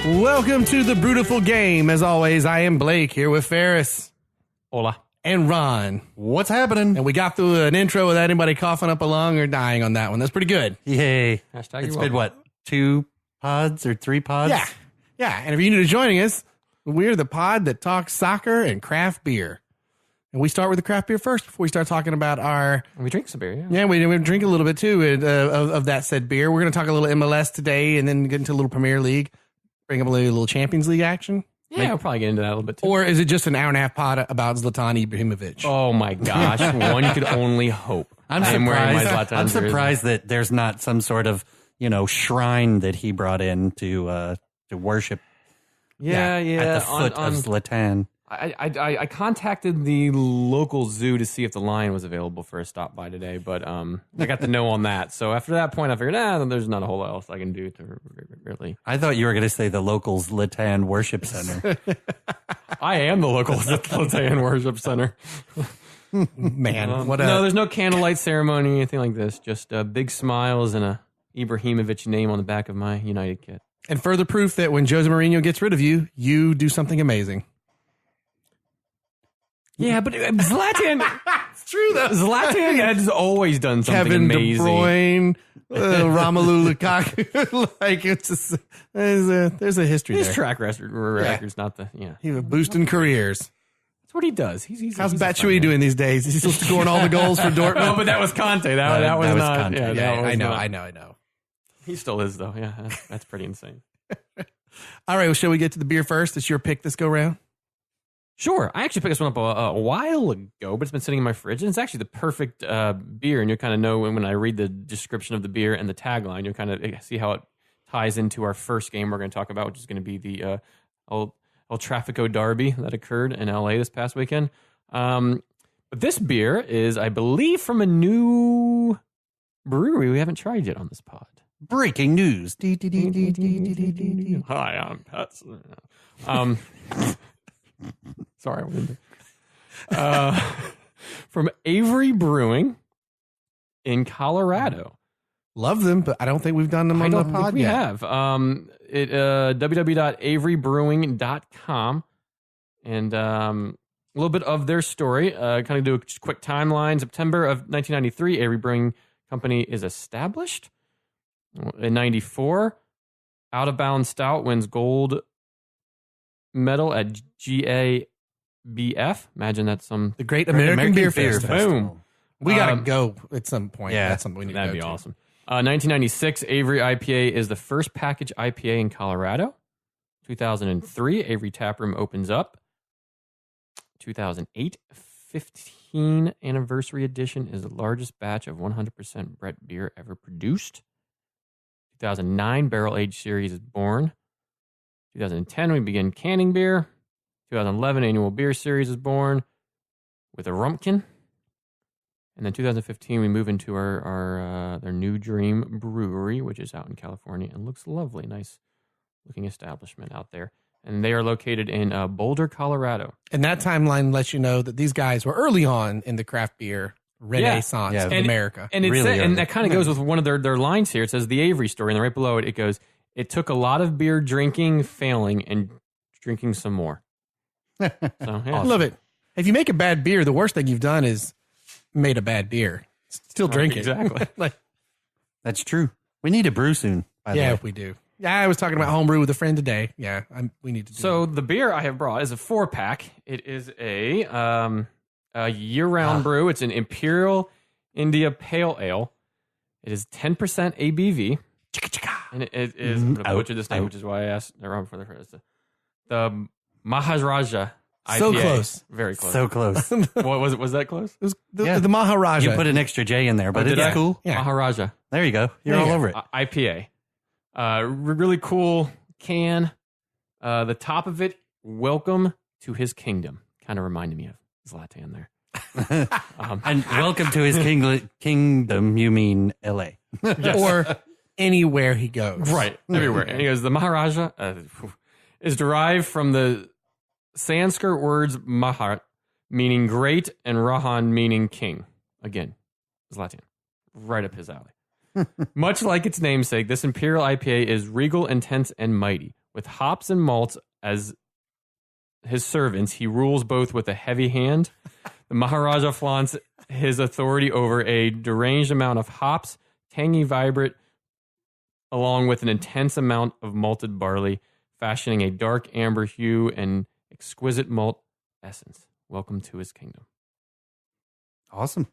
Welcome to the Brewtiful Game. As always, I am Blake here with Ferris. Hola. And Ron. What's happening? And we got through an intro without anybody coughing up a lung or dying on that one. That's pretty good. Yay. Hashtag It's been, what, 2 pods or 3 pods? Yeah. Yeah. And if you're new to joining us, we're the pod that talks soccer and craft beer. And we start with the craft beer first before we start talking about our... We drink some beer, yeah. Yeah, we drink a little bit too of that said beer. We're going to talk a little MLS today and then get into a little Premier League. Bring up a little Champions League action. Yeah, we'll probably get into that a little bit too. Or is it just an hour and a half pod about Zlatan Ibrahimovic? Oh my gosh, one could only hope. I'm surprised that there's not some sort of, shrine that he brought in to worship. Yeah. At the foot of Zlatan. I contacted the local zoo to see if the lion was available for a stop by today, but I got the no on that. So after that point, I figured, there's not a whole lot else I can do to really. I thought you were going to say the local Zlatan Worship Center. I am the local Zlatan Worship Center. Man, no, there's no candlelight ceremony or anything like this. Just big smiles and a Ibrahimovic name on the back of my United kit. And further proof that when Jose Mourinho gets rid of you, you do something amazing. Yeah, but Zlatan... It's true, though. Zlatan has always done something Kevin amazing. De Bruyne, Romelu Lukaku. Like, it's just, there's a history His there. track record's not the... Yeah. He was boosting careers. That's what he does. He's How's Batshuayi doing these days? Is he still scoring all the goals for Dortmund? No, but that was Conte. That was not... Conte. Yeah, I know. He still is, though. Yeah, that's pretty insane. All right, well, shall we get to the beer first? It's your pick this go round. Sure. I actually picked this one up a while ago, but it's been sitting in my fridge, and it's actually the perfect beer, and you'll kind of know when I read the description of the beer and the tagline, you'll kind of see how it ties into our first game we're going to talk about, which is going to be the El Tráfico Derby that occurred in LA this past weekend. But this beer is, I believe, from a new brewery we haven't tried yet on this pod. Breaking news. Hi, I'm Pat. Sorry, I wouldn't. From Avery Brewing in Colorado. Love them, but I don't think we've done them on the pod we yet. have. www.averybrewing.com. And a little bit of their story. Kind of do a quick timeline. September of 1993, Avery Brewing Company is established. In 94, Out of Bounds Stout wins gold medal at GABF. Imagine that's The Great American Beer Festival. Boom. We got to go at some point. Yeah, that's something we need to go to. That'd be awesome. 1996, Avery IPA is the first package IPA in Colorado. 2003, Avery Taproom opens up. 2008, 15 anniversary edition is the largest batch of 100% Brett beer ever produced. 2009, Barrel Age Series is born. 2010, we begin canning beer. 2011, Annual Beer Series is born with a Rumpkin. And then 2015, we move into their New Dream Brewery, which is out in California and looks lovely. Nice looking establishment out there. And they are located in Boulder, Colorado. And that timeline lets you know that these guys were early on in the craft beer renaissance of America. And, and that kind of goes with one of their lines here. It says the Avery story, and then right below it, it goes, it took a lot of beer drinking, failing, and drinking some more. So, yeah. I love it. If you make a bad beer, the worst thing you've done is made a bad beer. Still drink it. Exactly. That's true. We need a brew soon, by the way. We do. Yeah, I was talking about homebrew with a friend today. Yeah, we need to do So the beer I have brought is a 4-pack. It is a year-round brew. It's an Imperial India Pale Ale. It is 10% ABV. And it is, I'm going to butcher this name, which is why I asked Rob for the Maharaja IPA. So close. Very close. So close. What was it? Was that close? It was the Maharaja. You put an extra J in there, but it's cool. Yeah. Maharaja. There you go. You're all over it. IPA. Really cool can. The top of it, welcome to his kingdom. Kind of reminded me of Zlatan there. And welcome to his kingdom, you mean L.A. Yes. Or anywhere he goes. Right, everywhere. And he goes, the Maharaja is derived from the Sanskrit words Mahat, meaning great, and Rahan, meaning king. Again, Zlatan. Right up his alley. Much like its namesake, this Imperial IPA is regal, intense, and mighty. With hops and malts as his servants, he rules both with a heavy hand. The Maharaja flaunts his authority over a deranged amount of hops, tangy, vibrant, along with an intense amount of malted barley, fashioning a dark amber hue and exquisite malt essence. Welcome to his kingdom. Awesome.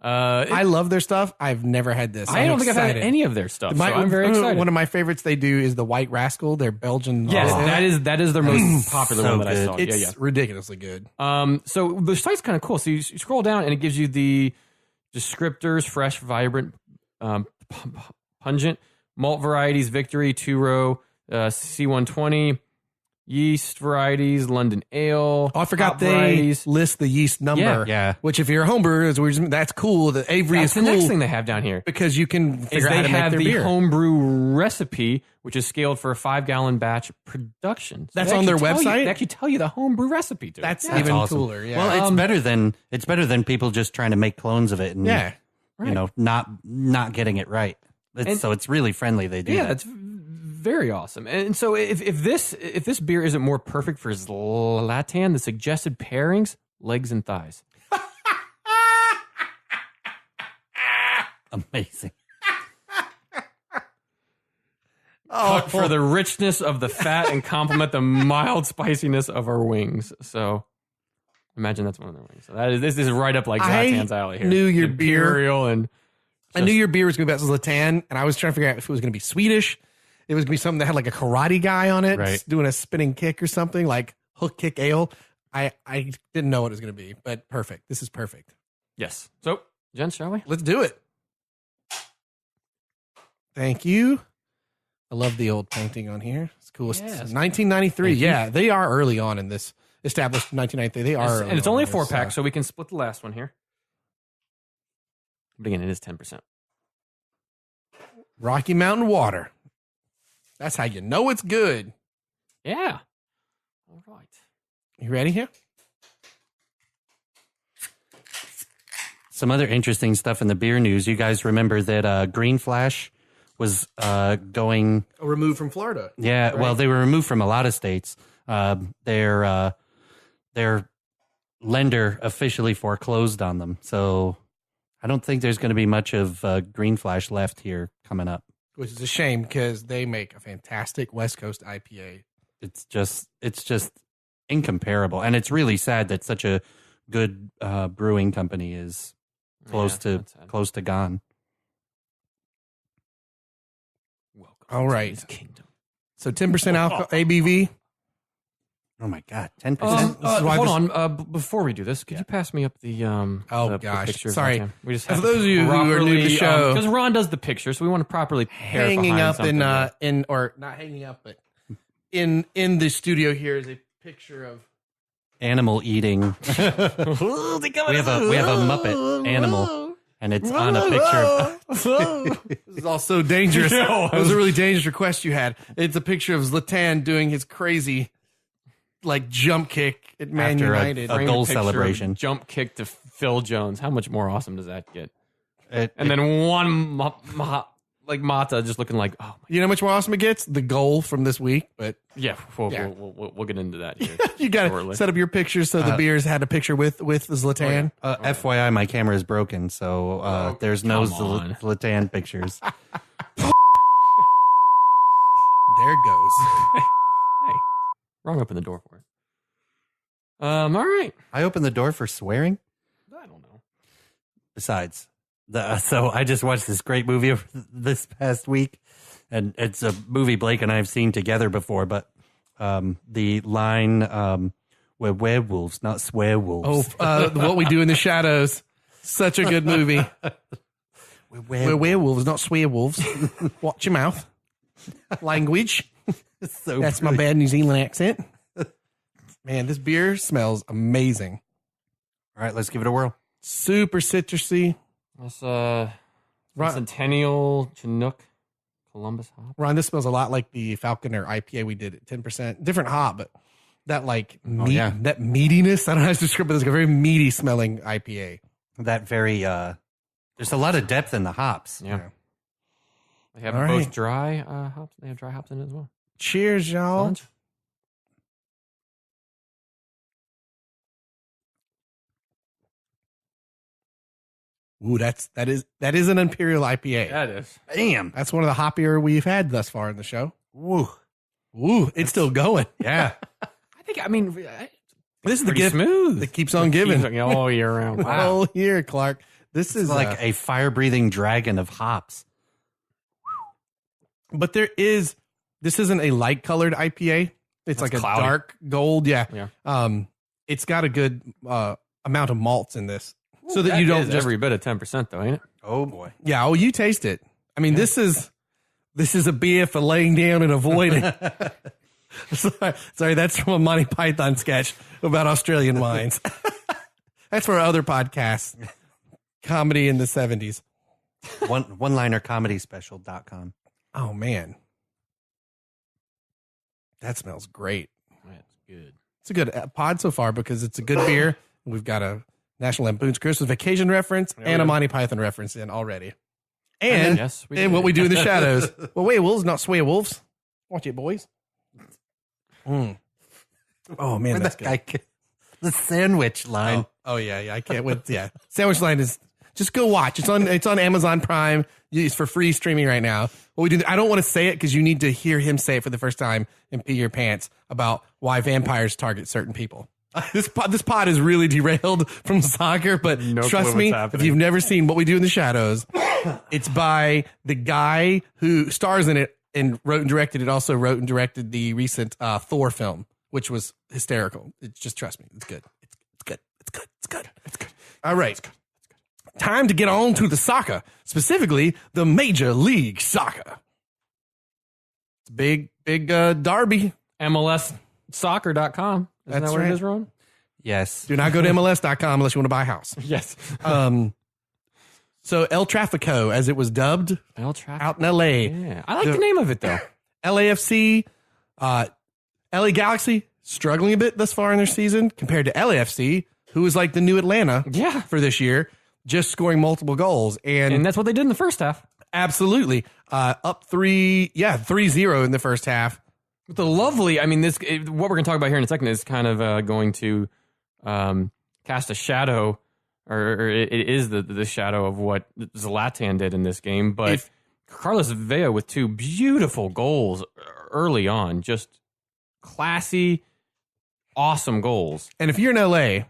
I love their stuff. I've never had this. I don't think I've had any of their stuff. So I'm very excited. One of my favorites they do is the White Rascal. Their Belgian. Yes, that is their most popular one that I saw. It's ridiculously good. So the site's kind of cool. So you scroll down and it gives you the descriptors: fresh, vibrant, pungent, malt varieties, Victory, two-row, C120. Yeast varieties, London Ale. Oh, I forgot they list the yeast number. Yeah. Which, if you're a home brewer, that's cool. The Avery is cool. That's the next thing they have down here. Because you can figure out how to make their beer. They have the homebrew recipe, which is scaled for a 5-gallon batch production. So that's on their website? They actually tell you the homebrew recipe, too. That's even awesome. cooler. Yeah. Well, it's better than people just trying to make clones of it and not getting it right. So it's really friendly they do. Yeah, it's very awesome. And so if this beer isn't more perfect for Zlatan, the suggested pairings, legs and thighs. Amazing. Cooked for the richness of the fat and complement the mild spiciness of our wings. So imagine that's one of their wings. So this is right up like Zlatan's alley here. Knew your Imperial beer. I knew your beer was going to be about Zlatan, and I was trying to figure out if it was going to be Swedish. It was going to be something that had like a karate guy on it, right, doing a spinning kick or something, like hook kick ale. I didn't know what it was going to be, but perfect. This is perfect. Yes. So, Jen, shall we? Let's do it. Thank you. I love the old painting on here. It's cool. Yes. 1993. Yeah, they are early on in this. Established in 1993. They are. And it's only a 4-pack, so we can split the last one here. But again, it is 10%. Rocky Mountain Water. That's how you know it's good. Yeah. All right. You ready here? Some other interesting stuff in the beer news. You guys remember that Green Flash was going... removed from Florida. Yeah, right? Well, they were removed from a lot of states. Their lender officially foreclosed on them. So I don't think there's going to be much of Green Flash left here coming up. Which is a shame because they make a fantastic West Coast IPA. It's just incomparable, and it's really sad that such a good brewing company is close to gone. Welcome. All right, to his kingdom. So 10% alcohol ABV. Oh my God, 10%. Hold on, before we do this, could you pass me up the picture? Sorry, we just for those of you who are new to the show, because Ron does the picture, so we want to properly hanging up or not hanging up, but in the studio here is a picture of animal eating. we have a Muppet animal, and it's on a picture. This is all so dangerous. It was a really dangerous request you had. It's a picture of Zlatan doing his crazy, like, jump kick at Man United. A goal celebration. Jump kick to Phil Jones. How much more awesome does that get? And then one Mata just looking like, oh my. You know how much more awesome it gets? The goal from this week. But yeah, we'll get into that here. You got to set up your pictures so the beers had a picture with Zlatan. FYI, my camera is broken, so there's no Zlatan pictures. There it goes. Hey, Wrong opened the door for it. All right. I opened the door for swearing? I don't know. Besides, so I just watched this great movie this past week, and it's a movie Blake and I have seen together before, but the line, we're werewolves, not swearwolves. What We Do in the Shadows. Such a good movie. We're werewolves, not swearwolves. Watch your mouth. Language. That's my bad New Zealand accent. Man, this beer smells amazing. All right, let's give it a whirl. Super citrusy. That's Centennial Chinook Columbus hop. Ron, this smells a lot like the Falconer IPA we did at 10%. Different hop, but that that meatiness. I don't know how to describe it. It's like a very meaty smelling IPA. That very there's a lot of depth in the hops. Yeah. They have both dry hops. They have dry hops in it as well. Cheers, y'all. Lunch? Ooh, that is an Imperial IPA. That is. Damn. That's one of the hoppier we've had thus far in the show. Ooh. Ooh, it's still going. Yeah. This is the Pretty gift smooth. that keeps on giving. Keeps all year round. Wow. All year, Clark. This is Like a fire-breathing dragon of hops. but this isn't a light colored IPA. It's like a cloudy. dark gold. Yeah. Yeah. It's got a good amount of malts in this. So that That you don't is just every bit of 10%, though, ain't it? Oh, boy. Yeah, oh, you taste it. I mean, this is a beer for laying down and avoiding. Sorry, that's from a Monty Python sketch about Australian wines. That's for other podcasts. Comedy in the 70s. One-linercomedyspecial.com. Oh, man. That smells great. That's good. It's a good pod so far because it's a good beer. We've got a National Lampoon's Christmas Vacation reference and a Monty Python reference in already. And, Yes, we and did. what we do in the shadows. Well, werewolves, not swearwolves. Watch it, boys. Oh, man, Where'd that's that good. guy the sandwich line. Oh, yeah. I can't wait. Yeah. Sandwich Line is just go watch. It's on Amazon Prime. It's for free streaming right now. What we do, I don't want to say it because you need to hear him say it for the first time and pee your pants about why vampires target certain people. This pod is really derailed from soccer, but No trust clue me, what's happening. if you've never seen What We Do in the Shadows, it's by the guy who stars in it and wrote and directed it. Also wrote and directed the recent Thor film, which was hysterical. It's just trust me, it's good. It's good. It's good. It's good. It's good. All right. Time to get on to the soccer, specifically the Major League Soccer. It's big derby. MLSsoccer.com. Isn't That's that what right. it is, Ron? Yes. Do not go to MLS.com unless you want to buy a house. Yes. So El Trafico, as it was dubbed, El Traffic. out in L.A. Yeah. I like the name of it, though. LAFC, LA Galaxy, struggling a bit thus far in their season compared to LAFC, who is like the new Atlanta Yeah. for this year, just scoring multiple goals. And that's what they did in the first half. Absolutely. Up 3-0 in the first half. With the lovely, I mean, what we're going to talk about here in a second is kind of going to cast a shadow, or it is the shadow of what Zlatan did in this game. But Carlos Vela with two beautiful goals early on, just classy, awesome goals. And if you're in LA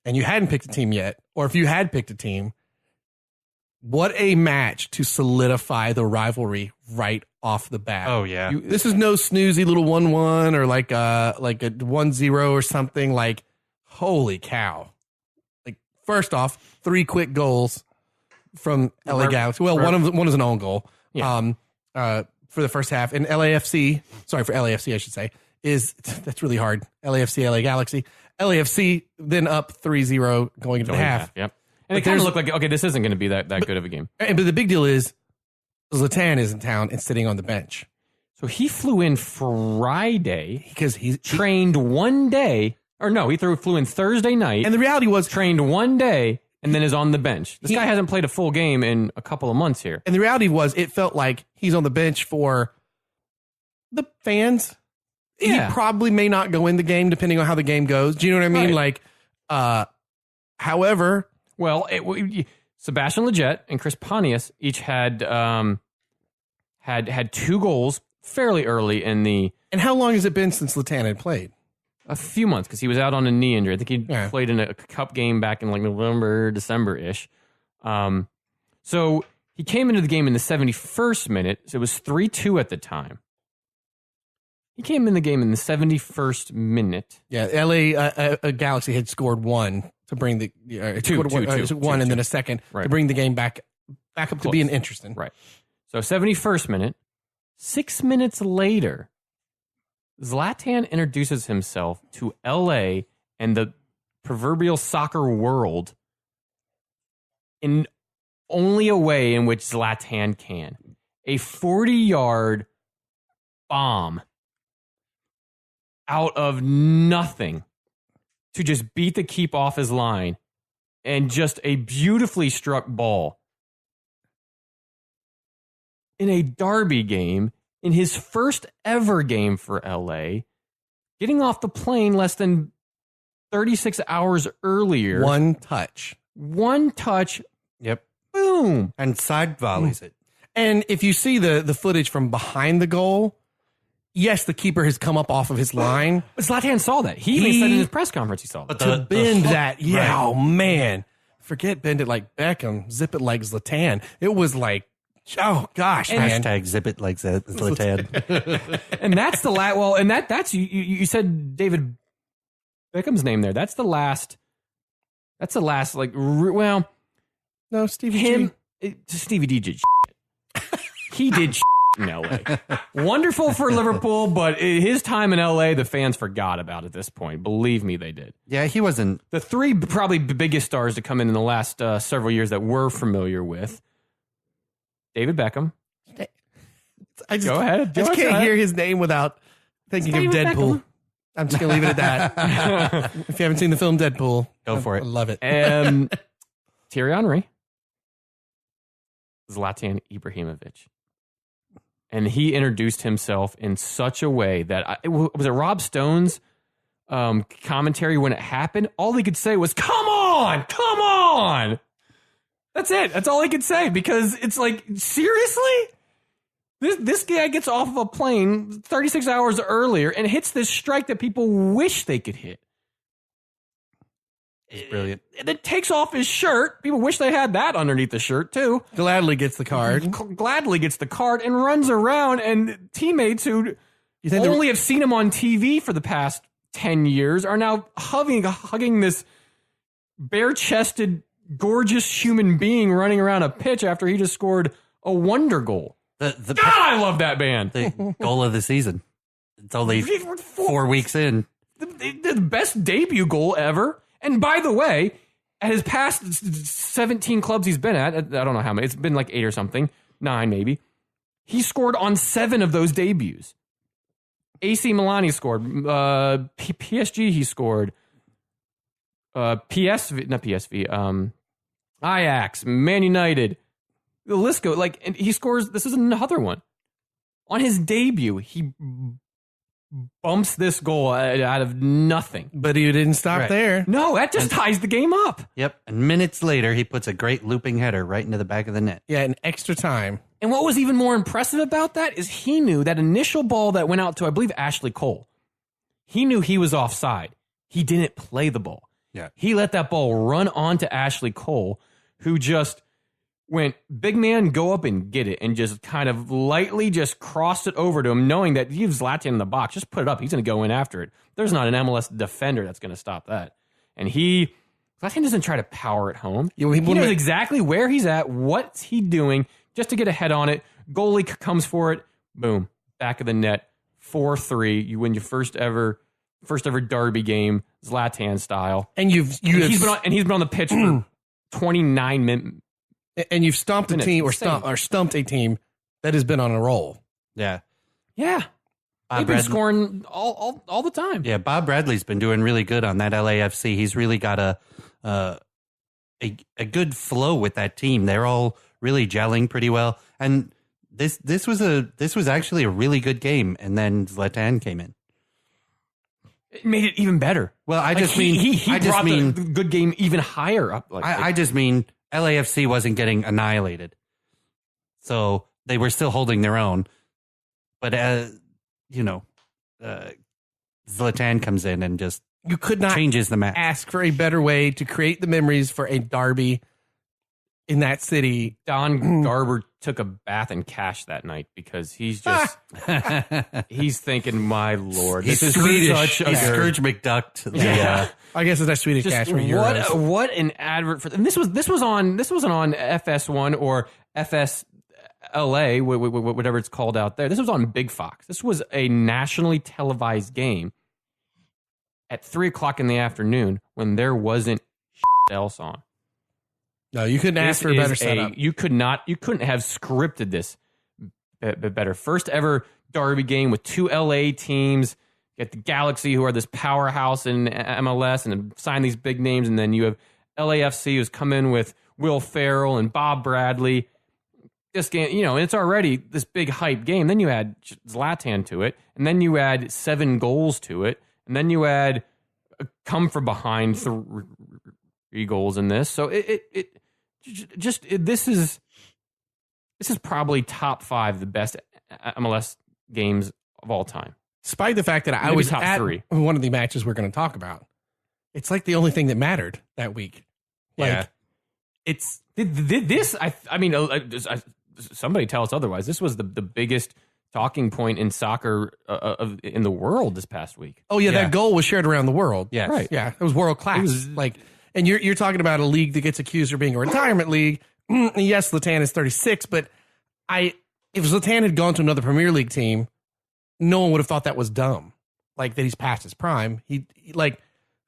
and you hadn't picked a team yet, or if you had picked a team, what a match to solidify the rivalry right off the bat. Oh, yeah. This is no snoozy little 1-1 or like a 1-0 or something. Like, holy cow. Like, first off, 3 quick goals from LA Galaxy. Well, one is an own goal. Yeah. For the first half. And LAFC, sorry, for LAFC, I should say, that's really hard. LAFC, LA Galaxy. LAFC then up 3-0 going into the half. Yep. And it kind of looked like, okay, this isn't going to be that good of a game. But the big deal is Zlatan is in town and sitting on the bench. So he flew in Friday Because he trained one day, or no, he flew in Thursday night, and the reality was, trained one day, and then is on the bench. This guy hasn't played a full game in a couple of months here. and the reality was, it felt like he's on the bench for the fans. Yeah. He probably may not go in the game depending on how the game goes. Do you know what I mean? Right. Like, however, Well, Sebastian Lletget and Chris Pontius each had 2 goals fairly early in and how long has it been since Zlatan had played? a few months because he was out on a knee injury. I think he Yeah. played in a cup game back in like November, December-ish. So he came into the game in the 71st minute. So it was 3-2 at the time. He came in the game in the 71st minute. Yeah, LA Galaxy had scored 1 to bring the Two, one and then a second Right. to bring the game back up to Close. being interesting. Right. So 71st minute. 6 minutes later, Zlatan introduces himself to LA and the proverbial soccer world in only a way in which Zlatan can. A 40-yard bomb out of nothing to just beat the keep off his line, and just a beautifully struck ball in a derby game in his first ever game for LA, getting off the plane less than 36 hours earlier. One touch. Yep. Boom. And side volleys it. And if you see the footage from behind the goal, yes, the keeper has come up off of his line. But Zlatan saw that. He even said in his press conference he saw that. To bend that, right. Oh, man. Forget bend it like Beckham, zip it like Zlatan. It was like, oh, gosh, man. Hashtag zip it like Zlatan. And that's the last, well, and that's, you said David Beckham's name there. That's the last, like, well. No, Stevie Stevie D did shit. He did shit in LA. Wonderful for Liverpool, but his time in LA, the fans forgot about at this point. Believe me, they did. Yeah, he wasn't. The three probably biggest stars to come in the last several years that we're familiar with. David Beckham. Go ahead. I just can't hear his name without thinking of Deadpool. Beckham. I'm just going to leave it at that. If you haven't seen the film Deadpool, go for it. I love it. Thierry Henry. Zlatan Ibrahimovic. And he introduced himself in such a way that, was it Rob Stone's commentary when it happened? All he could say was, come on. That's it. That's all he could say, because it's like, seriously? This guy gets off of a plane 36 hours earlier and hits this strike that people wish they could hit. It's brilliant. And then takes off his shirt. People wish they had that underneath the shirt, too. Gladly gets the card. And runs around, and teammates who only have seen him on TV for the past 10 years are now hugging this bare-chested, gorgeous human being running around a pitch after he just scored a wonder goal. God, I love that man. The goal of the season. It's only 4 weeks in. The best debut goal ever. And by the way, at his past 17 clubs he's been at, I don't know how many, it's been like 8 or something, 9 maybe, he scored on 7 of those debuts. AC Milan he scored, PSG he scored, Ajax, Man United, the list goes, like, and he scores, this is another one. On his debut, he bumps this goal out of nothing. But he didn't stop there. No, that just ties the game up. Yep. And minutes later, he puts a great looping header right into the back of the net. Yeah, in extra time. And what was even more impressive about that is he knew that initial ball that went out to, I believe, Ashley Cole. He knew he was offside. He didn't play the ball. Yeah. He let that ball run onto Ashley Cole, who just went, big man, go up and get it, and just kind of lightly just crossed it over to him, knowing that you have Zlatan in the box. Just put it up. He's going to go in after it. There's not an MLS defender that's going to stop that. And Zlatan doesn't try to power it home. He knows exactly where he's at, what's he doing, just to get ahead on it. Goalie comes for it. Boom. Back of the net. 4-3. You win your first ever derby game, Zlatan style. And he's been on the pitch for 29 minutes. And you've stomped a team or stumped a team that has been on a roll. Yeah. Yeah. They've been scoring all the time. Yeah, Bob Bradley's been doing really good on that LAFC. He's really got a good flow with that team. They're all really gelling pretty well. And this was actually a really good game, and then Zlatan came in. It made it even better. Well, I just mean the good game even higher up. I just mean LAFC wasn't getting annihilated, so they were still holding their own. But Zlatan comes in and just changes the match. Ask for a better way to create the memories for a derby in that city. Don Garber took a bath in cash that night because he's just he's thinking, my Lord, this is Swedish. He's Scrooge McDuck. I guess it's that Swedish cash for Euros. What an advert for! And this wasn't on FS1 or FSLA, whatever it's called out there. This was on Big Fox. This was a nationally televised game at 3:00 in the afternoon when there wasn't else on. No, you couldn't ask for a better setup. You couldn't have scripted this better. First ever derby game with 2 LA teams. You got the Galaxy, who are this powerhouse in MLS and sign these big names, and then you have LAFC, who's come in with Will Ferrell and Bob Bradley. this game, it's already this big hype game. Then you add Zlatan to it, and then you add 7 goals to it, and then you add a come from behind 3 goals in this. So this is probably top 5 the best MLS games of all time. Despite the fact that I was at 3. One of the matches we're going to talk about. It's like the only thing that mattered that week. Like, it's this. I mean, somebody tell us otherwise. This was the biggest talking point in soccer in the world this past week. Oh yeah, that goal was shared around the world. Yeah, right. Yeah, it was world class. And you're talking about a league that gets accused of being a retirement league. Yes, Zlatan is 36, but if Zlatan had gone to another Premier League team, no one would have thought that was dumb. Like that he's past his prime.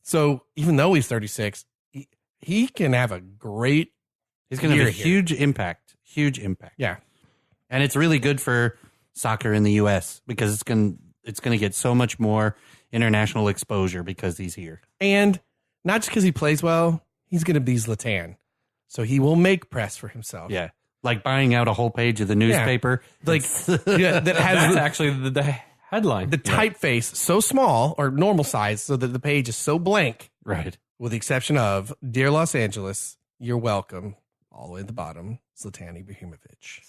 So even though he's 36, he can have a great. He's going to have a huge impact. Huge impact. Yeah, and it's really good for soccer in the U.S. because it's going to get so much more international exposure because he's here. And not just because he plays well, he's going to be Zlatan, so he will make press for himself. Yeah, like buying out a whole page of the newspaper. That has that's actually the headline. The typeface so small or normal size so that the page is so blank. Right. With the exception of Dear Los Angeles, you're welcome. All the way at the bottom, Zlatan Ibrahimovic.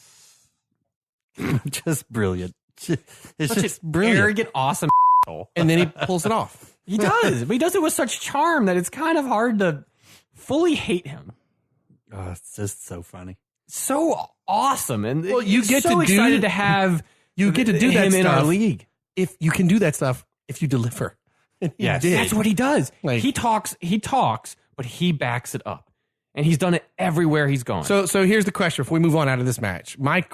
Just brilliant. It's such just an brilliant. Arrogant, awesome and then he pulls it off. He does. But he does it with such charm that it's kind of hard to fully hate him. Oh, it's just so funny. So awesome. And you get so to excited to have you get to do that him stuff in our league. If you can do that stuff, if you deliver. Yes. That's what he does. He talks, but he backs it up. And he's done it everywhere he's gone. So here's the question. If we move on out of this match, not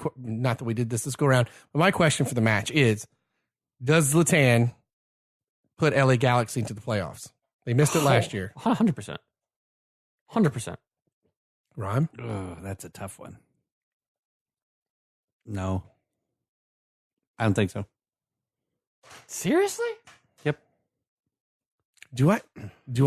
that we did this go around, but my question for the match is, does Zlatan put LA Galaxy into the playoffs? They missed it last year. 100%. 100%. Ron? Oh, that's a tough one. No. I don't think so. Seriously? Yep. Do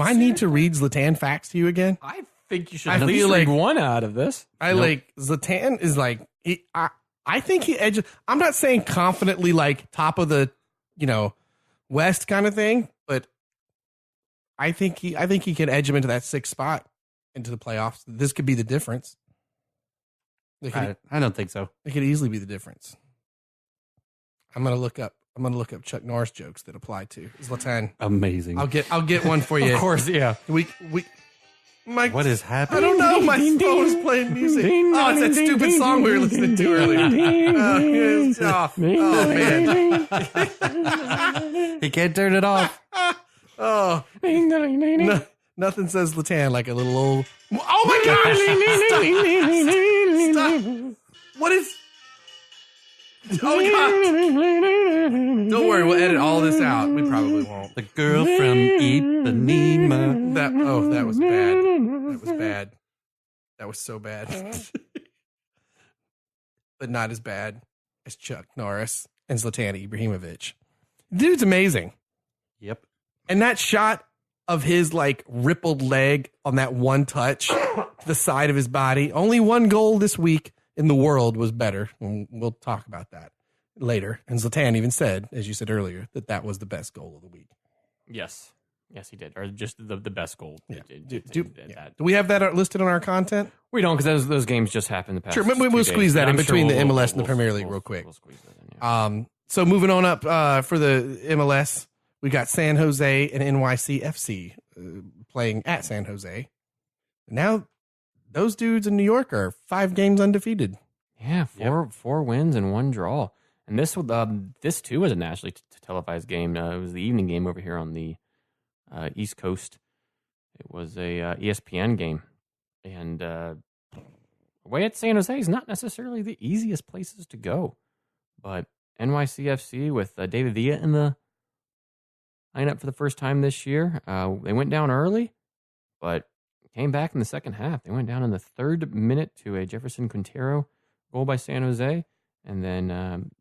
I need to read Zlatan facts to you again? I think you should at least read one out of this. Zlatan is I think he edges. I'm not saying confidently like top of the, West kind of thing, but I think he can edge him into that 6th spot into the playoffs. This could be the difference. I don't think so. It could easily be the difference. I'm gonna look up Chuck Norris jokes that apply to Zlatan. Amazing. I'll get one for you. Of course, yeah. What is happening? I don't know. My phone is playing music. Oh, it's that stupid song we were listening to earlier. Oh man. He can't turn it off. Oh. Nothing says Zlatan like a little old. Oh my gosh! Stop. What is? Oh my god! Don't worry, we'll edit all this out. We probably won't. The girl from Ipanema. That was bad. That was bad. That was so bad. But not as bad as Chuck Norris and Zlatan Ibrahimovic. Dude's amazing. Yep. And that shot of his rippled leg on that one touch to the side of his body. Only one goal this week in the world was better. And we'll talk about that later. And Zlatan even said, as you said earlier, that was the best goal of the week. Yes. Yes, he did. Or just the best goal. Yeah. Do we have that listed on our content? We don't, because those games just happened the past. Sure, we'll squeeze that in between the MLS and the Premier League real quick. We'll squeeze that in, yeah. So moving on up for the MLS, we got San Jose and NYCFC playing at San Jose. Now, those dudes in New York are 5 games undefeated. Yeah, four wins and 1 draw. And this too was a nationally televised game. It was the evening game over here on the East Coast. It was a ESPN game, and away at San Jose is not necessarily the easiest places to go. But NYCFC with David Villa in the lineup for the first time this year, they went down early, but came back in the second half. They went down in the 3rd minute to a Jefferson Quintero goal by San Jose, and then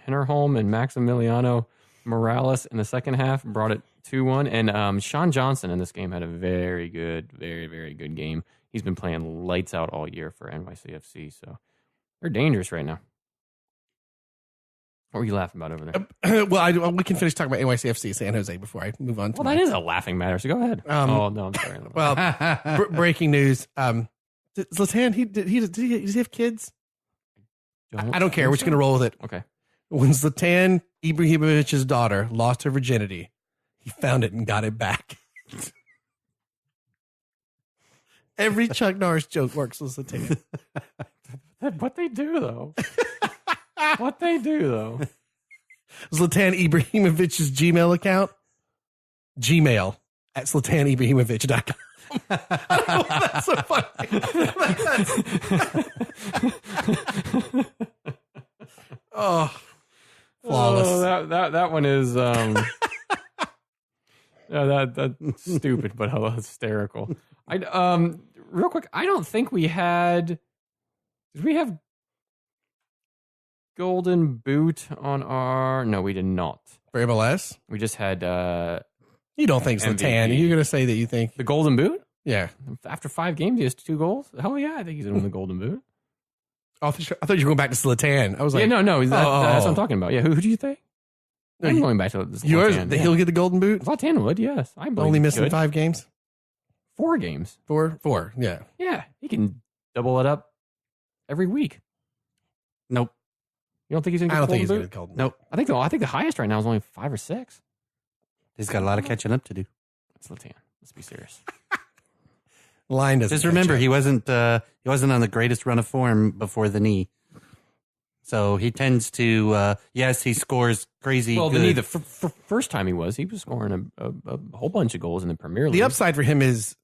Tennerholm and Maximiliano Morales in the second half brought it 2-1. And Sean Johnson in this game had a very good, very, very good game. He's been playing lights out all year for NYCFC. So They're dangerous right now. What were you laughing about over there? Well, we can finish talking about NYCFC San Jose before I move on to Well, that is a laughing matter, so go ahead. Oh, no, I'm sorry. Well, breaking news. Zlatan, does he have kids? I don't care. We're just going to roll with it. Okay. When Zlatan Ibrahimovic's daughter lost her virginity, he found it and got it back. Every Chuck Norris joke works with Zlatan. What they do, though. What they do, though. Zlatan Ibrahimovic's Gmail account, Gmail at ZlatanIbrahimovic.com. That's so funny. Oh, flawless. Oh, that one is that's stupid, but hysterical. Real quick, I don't think we had. Did we have Golden Boot on our? No, we did not. For MLS, we just had. You don't think Zlatan? You're going to say that you think the Golden Boot? Yeah. After 5 games, he has 2 goals. Hell yeah, I think he's going to win the Golden Boot. I thought you were going back to Zlatan. I was like, yeah, no, that's what I'm talking about. Yeah, who do you think? No, I'm going back to Zlatan. Yours? He'll get the Golden Boot. Zlatan would, yes. I believe only missing 5 games. 4 games. 4. Yeah. Yeah, he can double it up every week. Nope. You don't think he's going to get the Golden Boot? I don't think he's going to get the Golden Boot. Nope. I think the highest right now is only 5 or 6. He's got a lot of catching up to do. That's Zlatan. Let's be serious. Line doesn't. Just remember, he wasn't on the greatest run of form before the knee. So he tends to, yes, he scores crazy. Well, good. the knee, the first time he was scoring a whole bunch of goals in the Premier League. The upside for him is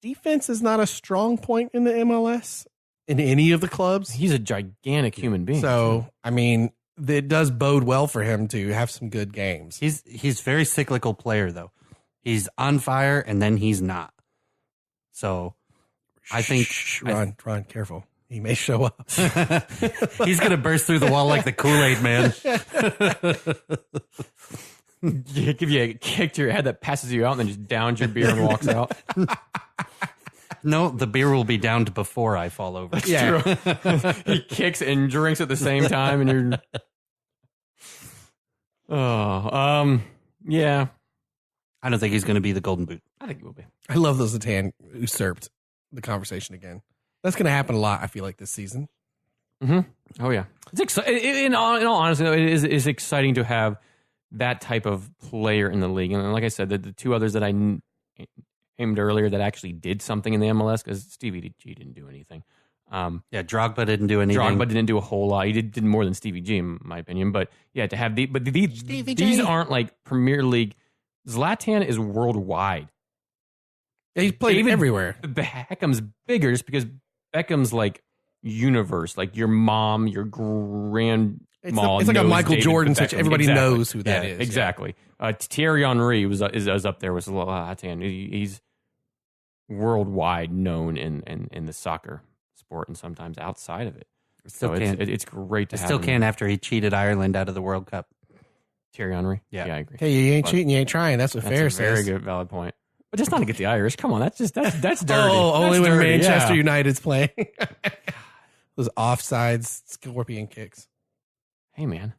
defense is not a strong point in the MLS in any of the clubs. He's a gigantic human being. So, I mean, it does bode well for him to have some good games. He's very cyclical player, though. He's on fire, and then he's not. So, I think... Ron, careful. He may show up. He's going to burst through the wall like the Kool-Aid man. Give you a kick to your head that passes you out and then just downs your beer and walks out. No, the beer will be downed before I fall over. That's true. He kicks and drinks at the same time, and you're... yeah. I don't think he's going to be the Golden Boot. I think he will be. I love those Zlatan usurped the conversation again. That's going to happen a lot, I feel like, this season. Mm-hmm. Oh, yeah. It's in all honesty, though, it is exciting to have that type of player in the league. And like I said, the 2 others that I named earlier that actually did something in the MLS, because Stevie G didn't do anything. Yeah, Drogba didn't do anything. Drogba didn't do a whole lot. He did more than Stevie G, in my opinion. But yeah, to have these aren't like Premier League. Zlatan is worldwide. Yeah, he's played everywhere. Beckham's bigger just because Beckham's like universe, like your mom, your grandma. It's like a Michael Jordan, such everybody knows who that is. Exactly. Yeah. Thierry Henry is up there with Zlatan. He's worldwide known in the soccer sport and sometimes outside of it. It's great to have still can after he cheated Ireland out of the World Cup. Thierry Henry? Yeah, I agree. Hey, you ain't cheating, you ain't trying. That's what Ferris says. Very good, valid point. But just not to get the Irish. Come on, that's dirty. Only when Manchester United's playing. Those offsides, scorpion kicks. Hey, man.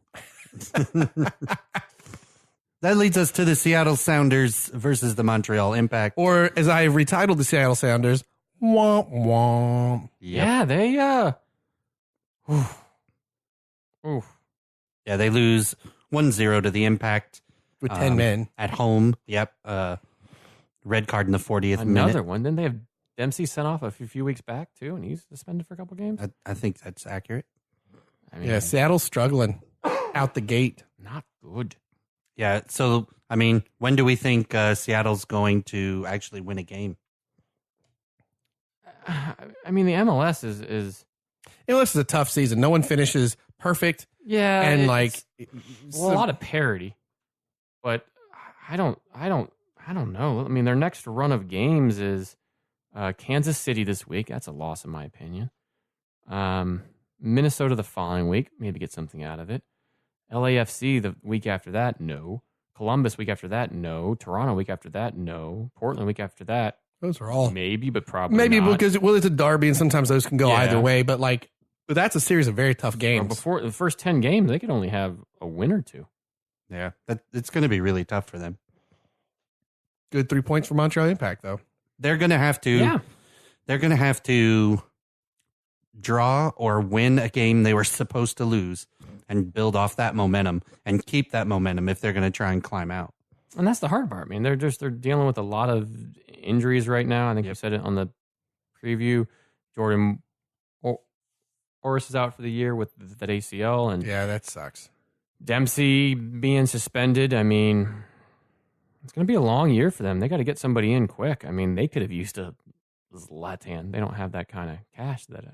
That leads us to the Seattle Sounders versus the Montreal Impact. Or, as I retitled the Seattle Sounders, womp womp. Yeah, they Yeah, they lose 1-0 to the Impact. With 10 men. At home. Yep. Red card in the 40th minute. Another one. Then they have Dempsey sent off a few weeks back, too, and he's suspended for a couple games. I think that's accurate. I mean, yeah, Seattle's struggling out the gate. Not good. Yeah, so, I mean, when do we think Seattle's going to actually win a game? I mean, the MLS is... MLS is a tough season. No one finishes perfect. Yeah. And, a lot of parity. But I don't know. I mean, their next run of games is Kansas City this week. That's a loss, in my opinion. Minnesota the following week. Maybe get something out of it. LAFC the week after that, no. Columbus week after that, no. Toronto week after that, no. Portland week after that. Those are all. Maybe, but probably maybe not. because, it's a derby and sometimes those can go either way. But, But that's a series of very tough games. Before the first 10 games, they could only have a win or two. Yeah, it's going to be really tough for them. Good 3 points for Montreal Impact, though. They're going to have to. Yeah. They're going to have to draw or win a game they were supposed to lose and build off that momentum and keep that momentum if they're going to try and climb out. And that's the hard part. I mean, they're dealing with a lot of injuries right now. I think you said it on the preview. Jordan Orris is out for the year with that ACL, and yeah, that sucks. Dempsey being suspended. I mean, it's going to be a long year for them. They got to get somebody in quick. I mean, they could have used a Zlatan. They don't have that kind of cash that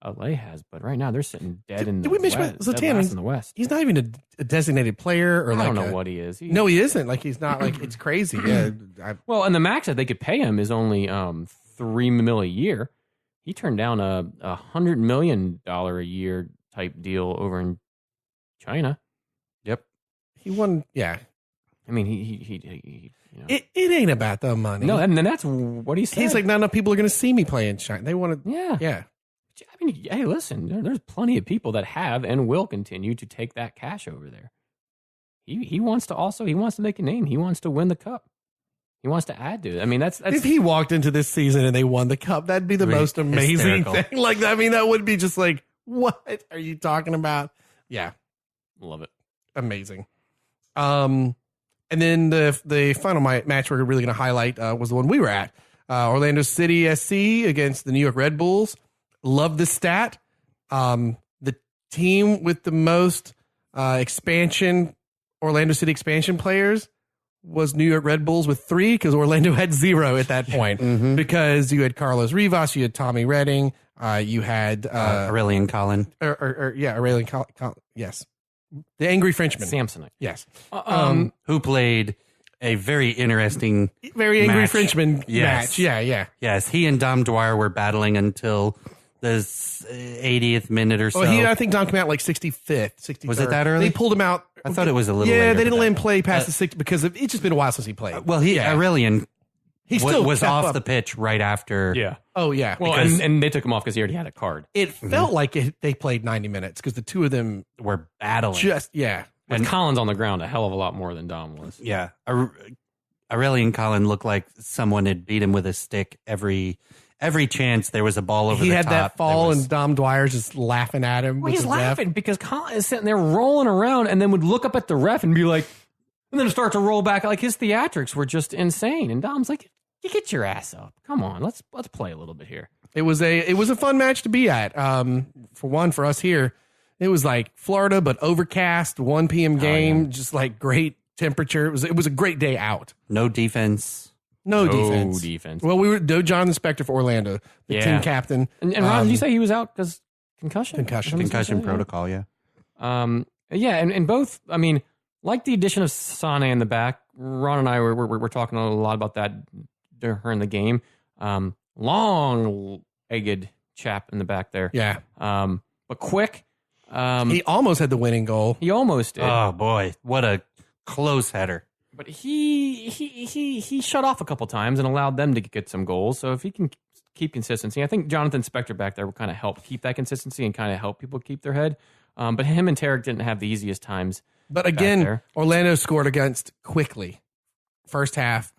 LA has, but right now they're sitting dead in the West. Zlatan in the West. He's not even a designated player, or I don't know what he is. No, he isn't. Like he's not. Like it's crazy. Yeah. Well, and the max that they could pay him is only $3 million a year. He turned down a $100 million a year type deal over in China. Yep. He won. Yeah. I mean, he you know. It ain't about the money. No, and then that's what he said. He's like, not enough people are going to see me play in China. They want to. Yeah. Yeah. I mean, hey, listen, there's plenty of people that have and will continue to take that cash over there. He wants to make a name. He wants to win the cup. He wants to add to it. I mean, that's if he walked into this season and they won the cup, that'd be the most amazing thing. Like, I mean, that would be just like, what are you talking about? Yeah. Love it. Amazing. And then the final match we're really going to highlight was the one we were at. Orlando City SC against the New York Red Bulls. Love this stat. The team with the most Orlando City expansion players was New York Red Bulls with 3, because Orlando had 0 at that point. Mm-hmm. Because you had Carlos Rivas, you had Tommy Redding, you had Aurelian Collin. Aurelian Collin. Yes. The Angry Frenchman. Samsonite. Yes. Who played a very interesting Very Angry match. Frenchman Yes. match. Yeah. Yes, he and Dom Dwyer were battling until the 80th minute or so. Well, I think Dom came out like 65th, 63rd. Was it that early? They pulled him out. I thought it was a little Yeah, later they didn't than let him that. play past the 60th because it's just been a while since he played. Well, Aurelian he still was kept off up. the pitch right after. Yeah. Oh, yeah. Well, and they took him off because he already had a card. It felt like they played 90 minutes because the two of them Were battling. With Collins on the ground a hell of a lot more than Dom was. Yeah. Aurelian Collin looked like someone had beat him with a stick every chance there was a ball over he the had top. that fall, and Dom Dwyer's just laughing at him. Well, he's laughing because Collins is sitting there rolling around and then would look up at the ref and be like, and then start to roll back. Like his theatrics were just insane. And Dom's like, you get your ass up. Come on, let's play a little bit here. It was a fun match to be at. For us here, it was like Florida, but overcast, 1 p.m. game, just like great temperature. It was a great day out. No defense. No defense. Well, we were Jonathan Spector for Orlando, the team captain. And Ron, did you say he was out because concussion? Concussion protocol, yeah. And both, I mean, like the addition of Sane in the back, Ron and I were talking a lot about that during the game. Long-legged chap in the back there. Yeah. But quick. He almost had the winning goal. He almost did. Oh, boy. What a close header. But he shut off a couple times and allowed them to get some goals. So if he can keep consistency, I think Jonathan Spector back there will kind of help keep that consistency and kind of help people keep their head. But him and Tarek didn't have the easiest times. But again, Orlando scored against quickly. First half,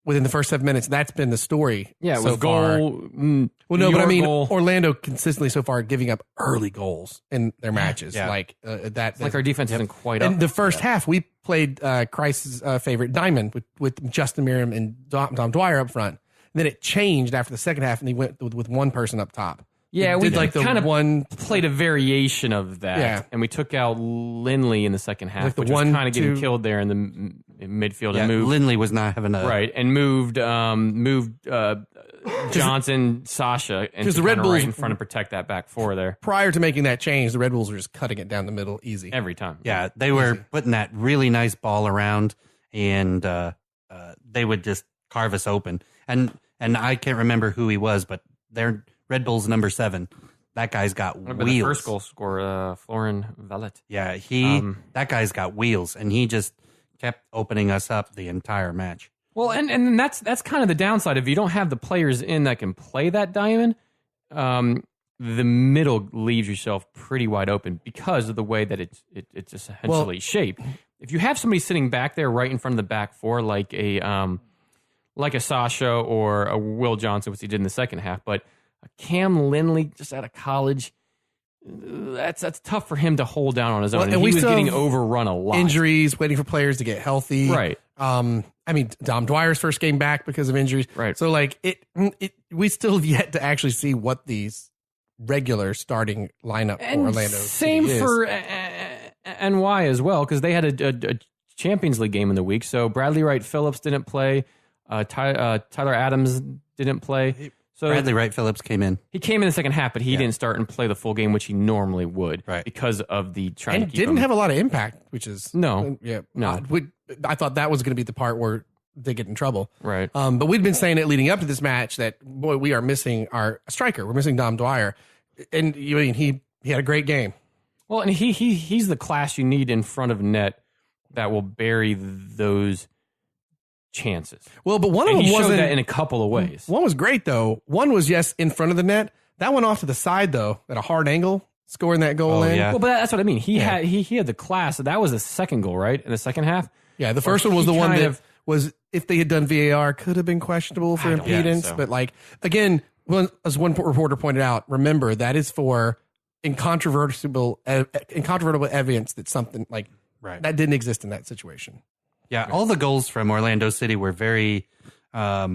within the first 7 minutes. That's been the story. Yeah, it so was far. goal. Well, no, but I mean, Orlando consistently so far giving up early goals in their matches. Yeah. Like that. Like our defense isn't quite up. And the first half, we played Christ's favorite Diamond with Justin Miriam and Dom Dwyer up front. And then it changed after the second half, and they went with one person up top. Yeah, we did like the kind of one played a variation of that. Yeah. And we took out Lindley in the second half, Like the which was 1, kind of getting 2 killed there in the midfield. Yeah, And moved Lindley was not having a... right, and moved Johnson, Sasha, and the Red right Bulls in front and protect that back four there prior to making that change, the Red Bulls were just cutting it down the middle easy. every time. Yeah, they were putting that really nice ball around, and they would just carve us open. And I can't remember who he was, but they're Red Bulls number 7. That guy's got But wheels. the first goal scorer, Florin Vellet. Yeah, that guy's got wheels, and he just kept opening us up the entire match. Well, and that's kind of the downside if you don't have the players in that can play that diamond. the middle leaves yourself pretty wide open because of the way that it's essentially shaped. If you have somebody sitting back there right in front of the back four, like a Sasha or a Will Johnson, which he did in the second half, but a Cam Lindley just out of college, that's tough for him to hold down on his own. And he was getting overrun a lot. Injuries, waiting for players to get healthy. Right. I mean, Dom Dwyer's first game back because of injuries. Right. So, like, we still have yet to actually see what these regular starting lineup for Orlando same City for NY as well, because they had a Champions League game in the week. So Bradley Wright Phillips didn't play. Tyler Adams didn't play. So Bradley Wright Phillips came in. He came in the second half, but he didn't start and play the full game, which he normally would, because of the trying to keep didn't him. have a lot of impact, which is no. I thought that was going to be the part where they get in trouble, right? But we'd been saying it leading up to this match that boy, we are missing our striker. We're missing Dom Dwyer, and he had a great game. Well, and he's the class you need in front of net that will bury those chances. Well, but one of them showed that in a couple of ways. One was great though. One was in front of the net. That went off to the side though, at a hard angle, scoring that goal in. Yeah. Well, but that's what I mean. He had the class. That was the second goal, right? In the second half. Yeah, the first one was the one that was, if they had done VAR, could have been questionable for impedance. So. But like again, as one reporter pointed out, remember that is for incontrovertible evidence that something like that didn't exist in that situation. Yeah, all the goals from Orlando City were very, I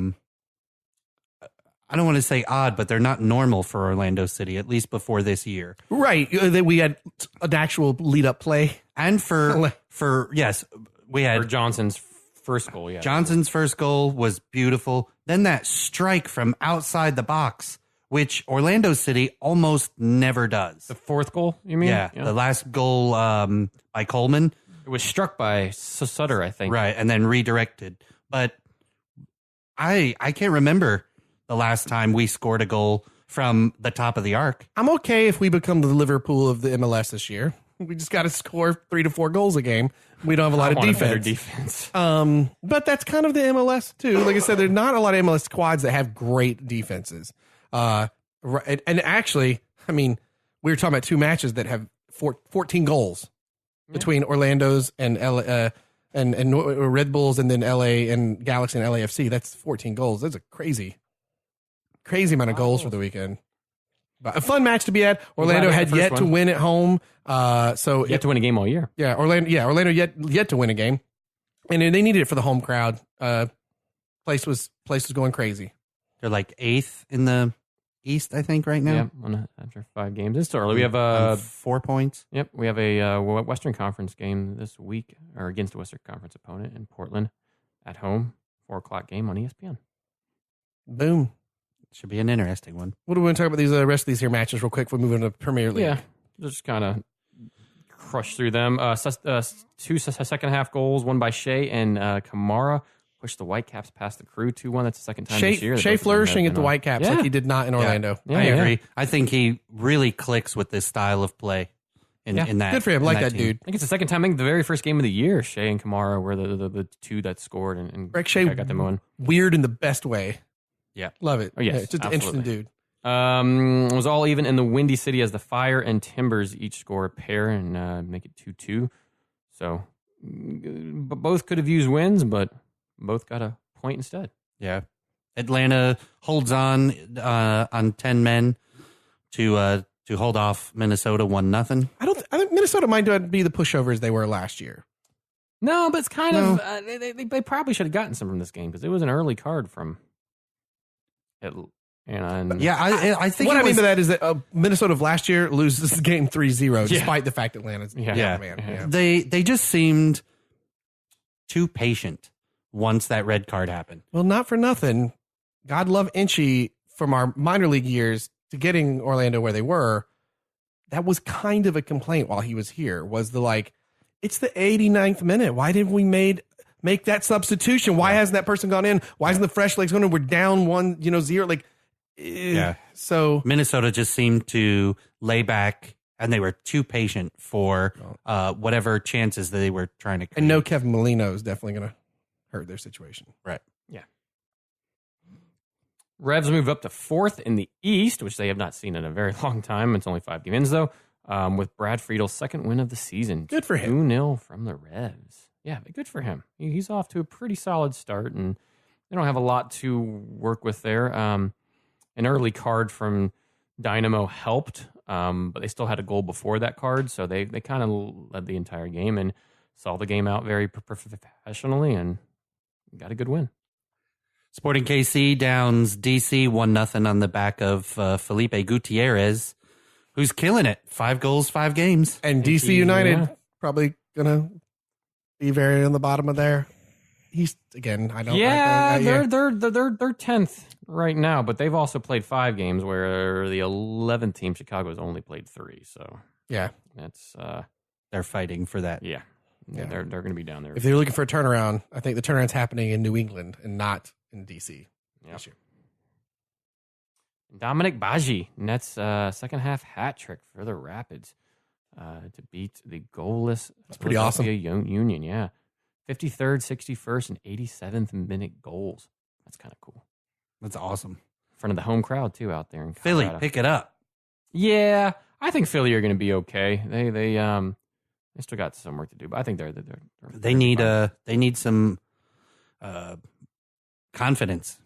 don't want to say odd, but they're not normal for Orlando City, at least before this year. Right. We had an actual lead-up play. And we had Johnson's first goal, Johnson's first goal was beautiful. Then that strike from outside the box, which Orlando City almost never does. The fourth goal, you mean? Yeah. The last goal by Coleman. It was struck by Sutter, I think. Right, and then redirected. But I can't remember the last time we scored a goal from the top of the arc. I'm okay if we become the Liverpool of the MLS this year. We just got to score 3 to 4 goals a game. We don't have a lot of defense. Better defense. But that's kind of the MLS too. Like I said, there's not a lot of MLS squads that have great defenses. And actually, I mean, we were talking about 2 matches that have 14 goals. Between Orlando's and and Red Bulls, and then LA and Galaxy and LAFC, that's 14 goals. That's a crazy amount of goals for the weekend. But a fun match to be at. Orlando had yet to win at home, so yet to win a game all year. Yeah, Orlando yet to win a game, and they needed it for the home crowd. Place was going crazy. They're like 8th in the East, I think, right now. Yeah, after 5 games. It's still early. We have 4 points. Yep, we have a Western Conference game this week, or against a Western Conference opponent in Portland at home. 4:00 game on ESPN. Boom. Should be an interesting one. What do we want to talk about these rest of these here matches real quick before we move into Premier League? Yeah, just kind of crush through them. 2 second half goals, one by Shea and Kamara. Pushed the Whitecaps past the Crew 2-1. That's the second time this year. Shea flourishing at the Whitecaps like he did not in Orlando. Yeah, I agree. I think he really clicks with this style of play. In that, good for him. Like that dude. I think it's the second time. I think the very first game of the year, Shea and Kamara were the 2 that scored, and Shea got them going. Weird in the best way. Yeah, love it. Oh yes, just an interesting dude. It was all even in the Windy City as the Fire and Timbers each score a pair and make it 2-2. So both could have used wins, but both got a point instead. Yeah. Atlanta holds on 10 men to hold off Minnesota 1-0. I think Minnesota might be the pushovers they were last year. No, but it's kind of they probably should have gotten some from this game because it was an early card from it. I think what I mean by that is that Minnesota of last year loses the game 3-0 despite the fact Atlanta's They just seemed too patient once that red card happened. Well, not for nothing. God love Inchy from our minor league years to getting Orlando where they were. That was kind of a complaint while he was here, was it's the 89th minute. Why didn't we make that substitution? Why hasn't that person gone in? Why isn't the fresh legs going in? We're down 1-0. So Minnesota just seemed to lay back, and they were too patient for whatever chances that they were trying to create. And no Kevin Molino is definitely going to hurt their situation. Right. Yeah. Revs move up to 4th in the East, which they have not seen in a very long time. It's only 5 game wins, though, with Brad Friedel's second win of the season. Good for him. 2-0 from the Revs. Yeah, good for him. He's off to a pretty solid start, and they don't have a lot to work with there. An early card from Dynamo helped, but they still had a goal before that card, so they kind of led the entire game and saw the game out very professionally and got a good win. Sporting KC downs DC 1-0 on the back of Felipe Gutierrez, who's killing it. 5 goals, 5 games. And DC United probably going to be very on the bottom of there. He's, again, I don't they're 10th right now, but they've also played 5 games where the 11th team, Chicago, has only played 3. So, yeah, that's they're fighting for that. Yeah. They're going to be down there. If they're looking for a turnaround, I think the turnaround's happening in New England and not in DC. Yep. Dominic Baji nets second half hat trick for the Rapids to beat the goalless pretty awesome. Union. Yeah, 53rd, 61st, and 87th minute goals. That's kind of cool. That's awesome. In front of the home crowd too out there in Philly. Colorado. Pick it up. Yeah, I think Philly are going to be okay. They still got some work to do, but I think they need some confidence.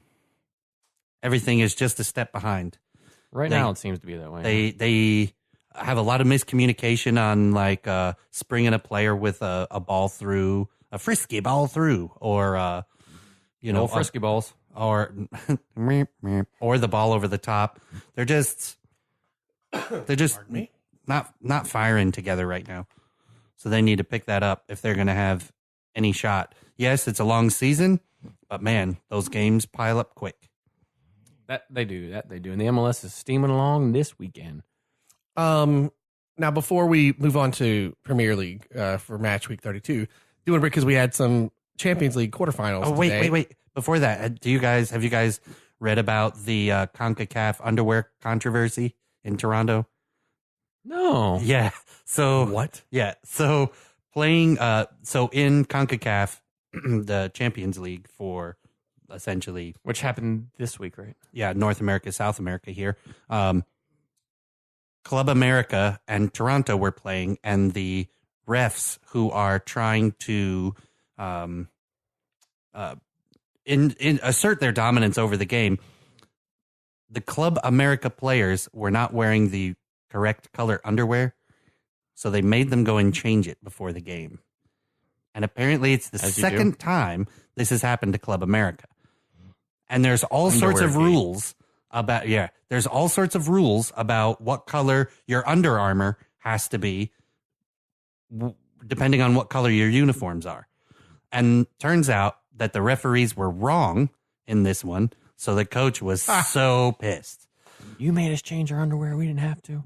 Everything is just a step behind. Right now, it seems to be that way. They have a lot of miscommunication on like springing a player with a ball through, a frisky ball through, or frisky balls, or the ball over the top. They're just not firing together right now. So they need to pick that up if they're going to have any shot. Yes, it's a long season, but man, those games pile up quick. That they do. And the MLS is steaming along this weekend. Now, before we move on to Premier League for Matchweek 32, doing it because we had some Champions League quarterfinals. Oh, wait. Before that, have you guys read about the CONCACAF underwear controversy in Toronto? No. Yeah. So what? Yeah. So playing. So in CONCACAF, the Champions League for essentially, which happened this week, right? Yeah, North America, South America here. Club America and Toronto were playing, and the refs who are trying to assert their dominance over the game. The Club America players were not wearing the correct color underwear, so they made them go and change it before the game. And apparently it's the second time this has happened to Club America. And there's all sorts of rules about, there's all sorts of rules about what color your Under Armour has to be, depending on what color your uniforms are. And turns out that the referees were wrong in this one, so the coach was so pissed. You made us change our underwear. We didn't have to.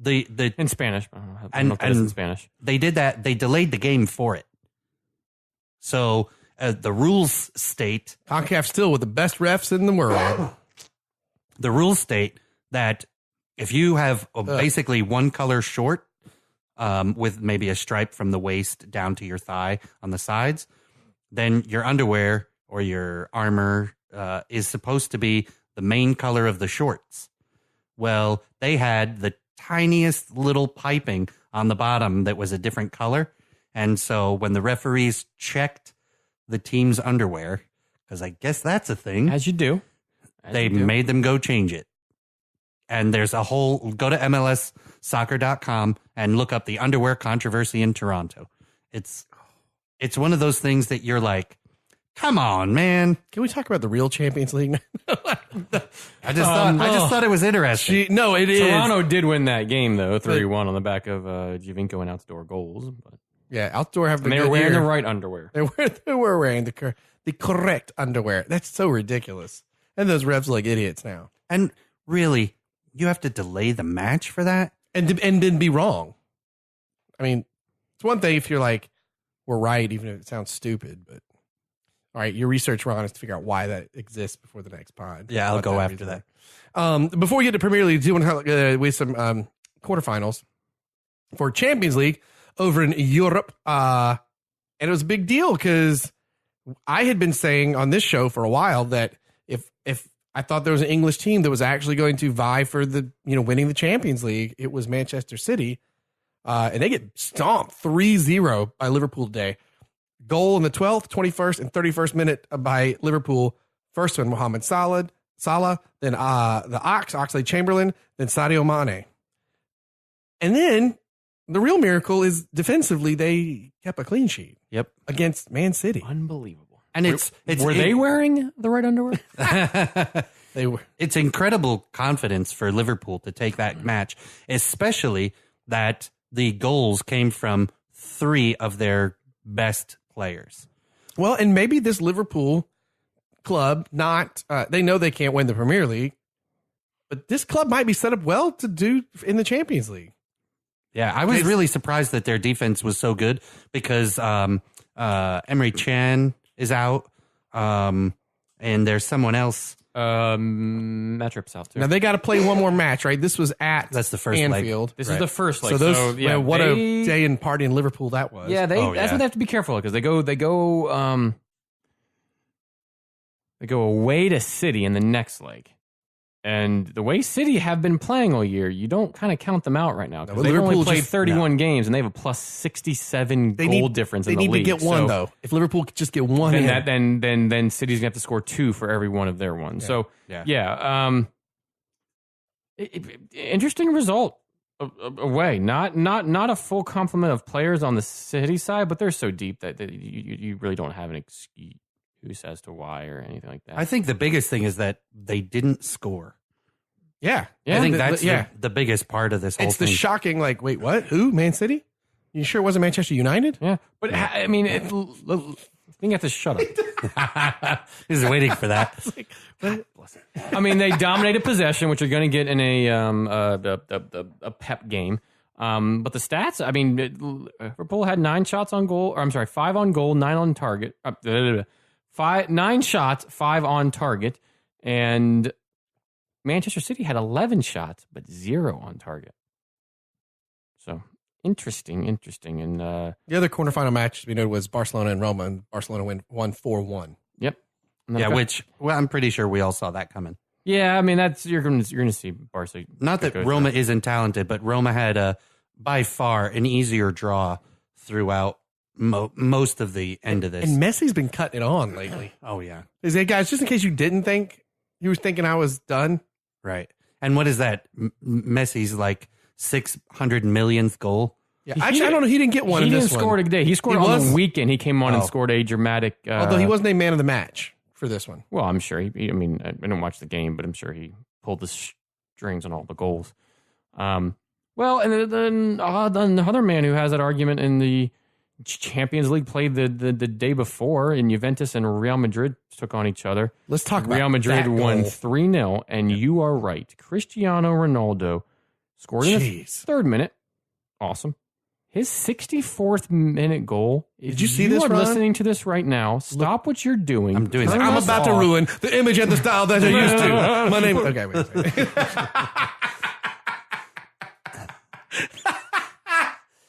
In Spanish. I don't know if it is in Spanish. They did that. They delayed the game for it. So the rules state... CONCACAF still with the best refs in the world. The rules state that if you have basically one color short with maybe a stripe from the waist down to your thigh on the sides, then your underwear or your armor is supposed to be the main color of the shorts. Well, they had the tiniest little piping on the bottom that was a different color. And so when the referees checked the team's underwear, because I guess that's a thing. As you do. They made them go change it. And there's a whole, go to MLSsoccer.com and look up the underwear controversy in Toronto. It's one of those things that you're like, come on, man. Can we talk about the real Champions League? I just thought it was interesting. It is. Toronto did win that game, though, 3-1 on the back of Giovinco and outdoor goals. But yeah, outdoor have been they were wearing the right underwear. They were wearing the correct underwear. That's so ridiculous. And those refs are like idiots now. And really, you have to delay the match for that? And then be wrong. I mean, it's one thing if you're like, we're right, even if it sounds stupid, but all right, your research, Ron, is to figure out why that exists before the next pod. Yeah, I'll go after that. Before we get to Premier League, do you want to with some quarterfinals for Champions League over in Europe? And it was a big deal because I had been saying on this show for a while that if I thought there was an English team that was actually going to vie for the, winning the Champions League. It was Manchester City. And they get stomped 3-0 by Liverpool today. Goal in the 12th, 21st, and 31st minute by Liverpool. First one, Mohamed Salah, then the Oxlade-Chamberlain, then Sadio Mane. And then the real miracle is defensively, they kept a clean sheet. Yep. Against Man City. Unbelievable. And were they wearing the right underwear? They were. It's incredible confidence for Liverpool to take that match, especially that the goals came from 3 of their best players. Well, and maybe this Liverpool club, they know they can't win the Premier League, but this club might be set up well to do in the Champions League. Yeah, I was really surprised that their defense was so good because Emery Chan is out, and there's someone else. Matchup South too. Now they got to play one more match, right? This was at That's the first Anfield. leg. This is the first leg. So those, what a day in party in Liverpool that was. Yeah, that's what they have to be careful because they go away to City in the next leg. And the way City have been playing all year, you don't kind of count them out right now because they've only played 31 games and they have a plus 67 goal difference in the league. They need to get one though. If Liverpool could just get one, then City's gonna have to score 2 for every one of their ones. So interesting result away. Not a full complement of players on the City side, but they're so deep that you really don't have an excuse as to why or anything like that. I think the biggest thing is that they didn't score. Yeah. I think that's the biggest part of this whole thing. It's the shocking, wait, what? Who? Man City? You sure it wasn't Manchester United? Yeah. But, I mean, you have to shut up. He's waiting for that. I mean, they dominated possession, which you're going to get in a Pep game. But the stats, I mean, Liverpool had 9 shots on goal, 5 on goal, 9 on target. 9 shots, 5 on target, and Manchester City had 11 shots, but 0 on target. So interesting. And the other quarterfinal match we know was Barcelona and Roma, and Barcelona won 4-1. Yep. Which I'm pretty sure we all saw that coming. Yeah, I mean you're going to see Barca. Not that Roma isn't talented, but Roma had by far an easier draw throughout most of the end of this. And Messi's been cutting it on lately. Oh, yeah. Is it, guys, just in case you didn't think, he was thinking I was done. Right. And what is that? Messi's 600 millionth goal? Yeah, actually, I don't know. He didn't get one in this one. He didn't score today. He scored on the weekend. He came on and scored a dramatic... although he wasn't a man of the match for this one. Well, I'm sure. I didn't watch the game, but I'm sure he pulled the strings on all the goals. Well, and then the other man who has that argument in the Champions League played the day before, and Juventus and Real Madrid took on each other. Let's talk about Real Madrid that won goal. 3-0, and you are right. Cristiano Ronaldo scored in the 3rd minute. Awesome. His 64th minute goal. Did you see this, You are Ron? listening to this right now. Stop what you're doing. I'm doing I'm about to ruin the image and the style that you're used to. My name... Okay, wait.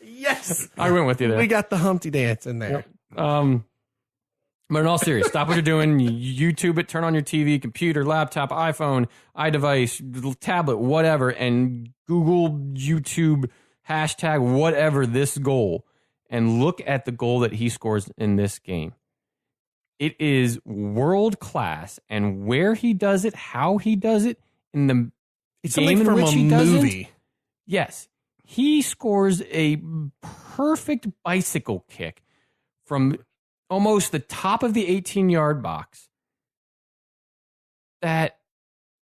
Yes. I went with you there. We got the Humpty Dance in there. But in all seriousness, stop what you're doing. YouTube it, turn on your TV, computer, laptop, iPhone, iDevice, tablet, whatever, and Google, YouTube, hashtag, whatever this goal, and look at the goal that he scores in this game. It is world class, and where he does it, how he does it, in the It's game something in from which a he does movie. it. Yes. He scores a perfect bicycle kick from almost the top of the 18-yard box that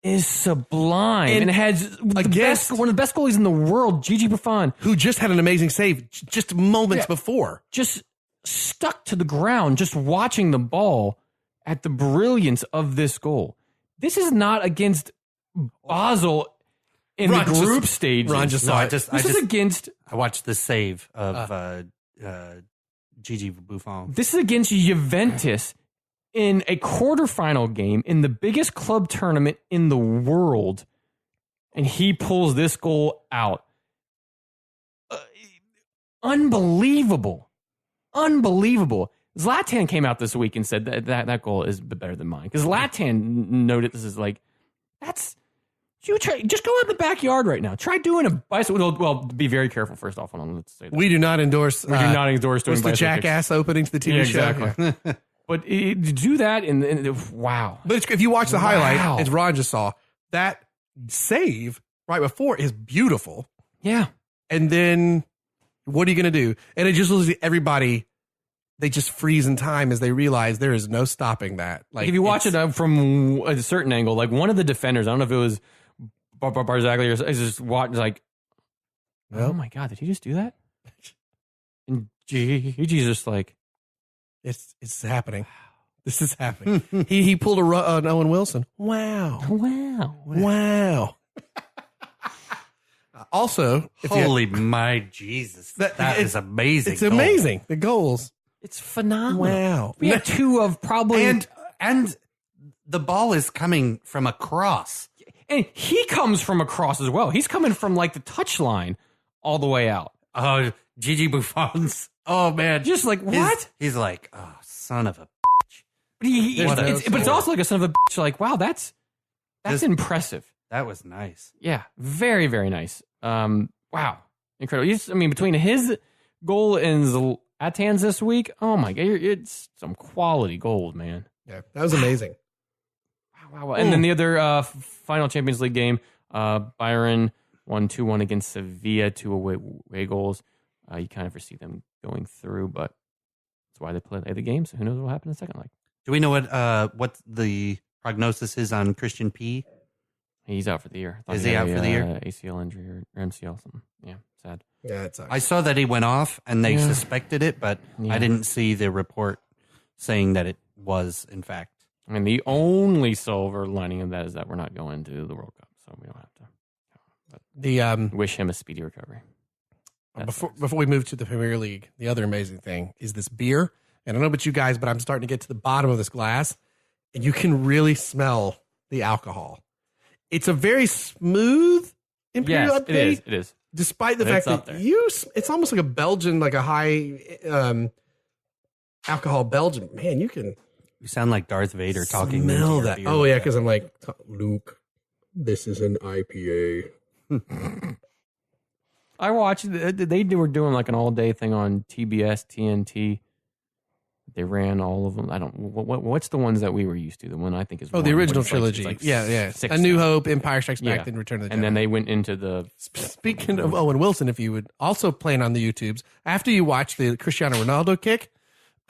is sublime and has one of the best goalies in the world, Gigi Buffon, who just had an amazing save just moments before. Just stuck to the ground, just watching the ball at the brilliance of this goal. This is not against Basel in the group stage. Ron just saw it. This is against... I watched the save of Gigi Buffon. This is against Juventus in a quarterfinal game in the biggest club tournament in the world, and he pulls this goal out. Unbelievable. Zlatan came out this week and said that goal is better than mine. Because Zlatan noted this is like, just go in the backyard right now. Try doing a bicycle. Well, be very careful first off. Let's say that. We do not endorse. We do not endorse doing the Jackass opening to the TV show. Exactly. But do that and wow. But if you watch the highlight, as Ron just saw, that save right before is beautiful. Yeah. And then what are you going to do? And it just looks like everybody, they just freeze in time as they realize there is no stopping that. Like if you watch it from a certain angle, like one of the defenders, I don't know if it was Barzagli or is just watching like, oh my God, did he just do that? And Gigi's just like, it's happening. This is happening. he pulled an Owen Wilson. Wow. Also, holy my Jesus, that is amazing. It's amazing. The goals. It's phenomenal. Wow. We have two of probably and the ball is coming from across. And he comes from across as well. He's coming from like the touchline all the way out. Oh, Gigi Buffon's. Oh man, just like what? He's like, oh, son of a. But it's also like a son of a bitch. Like, wow, that's impressive. That was nice. Yeah, very very nice. Wow, incredible. I mean, between his goal and Zlatan's this week, oh my God, it's some quality gold, man. Yeah, that was amazing. Wow. And then the other final Champions League game, Bayern won 2-1 against Sevilla, 2 away goals. You kind of foresee them going through, but that's why they play the game. So who knows what will happen in the second leg? Do we know what the prognosis is on Christian P? He's out for the year. Is he out for the year? ACL injury or MCL something. Yeah, sad. Yeah, it sucks. I saw that he went off and they suspected it, but I didn't see the report saying that it was in fact. I mean, the only silver lining of that is that we're not going to the World Cup, so we don't have to. But wish him a speedy recovery. Before we move to the Premier League, the other amazing thing is this beer. And I don't know about you guys, but I'm starting to get to the bottom of this glass, and you can really smell the alcohol. It's a very smooth Imperial. Yes, it is. Despite the fact that it's almost like a Belgian, like a high alcohol Belgian. Man, you can. You sound like Darth Vader talking. Smell that. Oh, yeah, because I'm like, Luke, this is an IPA. I watched, they were doing like an all-day thing on TBS, TNT. They ran all of them. I don't, what's the ones that we were used to? The one I think is the original trilogy. Like yeah. A New Hope, Empire Strikes Back, then Return of the Jedi. And then they went into the... Speaking of Owen Wilson, if you would also playing on the YouTubes, after you watch the Cristiano Ronaldo kick,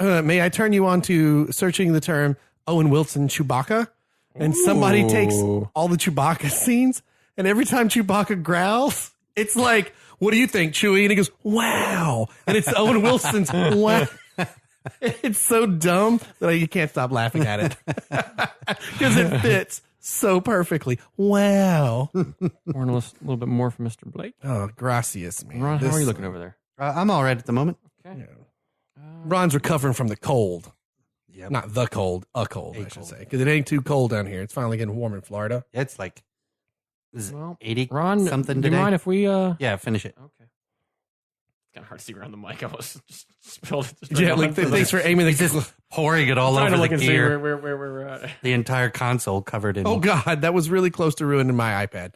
may I turn you on to searching the term Owen Wilson Chewbacca? And somebody takes all the Chewbacca scenes, and every time Chewbacca growls, it's like, what do you think, Chewie? And he goes, wow. And it's Owen Wilson's wow. It's so dumb that you can't stop laughing at it. Because it fits so perfectly. Wow. Or a little bit more from Mr. Blake. Oh, gracias, man. Ron, how are you looking over there? I'm all right at the moment. Okay. Yeah. Ron's recovering from the cold. Yep. Not the cold, a cold, I should say. Because it ain't too cold down here. It's finally getting warm in Florida. Yeah, it's like 80 Ron, something do today. you mind if we... Yeah, finish it. Okay. It's kind of hard to see around the mic. I was just spilled it. Yeah, like thanks for aiming the... Just pouring it all over the gear. Where we're at. The entire console covered in... Oh, God, that was really close to ruining my iPad.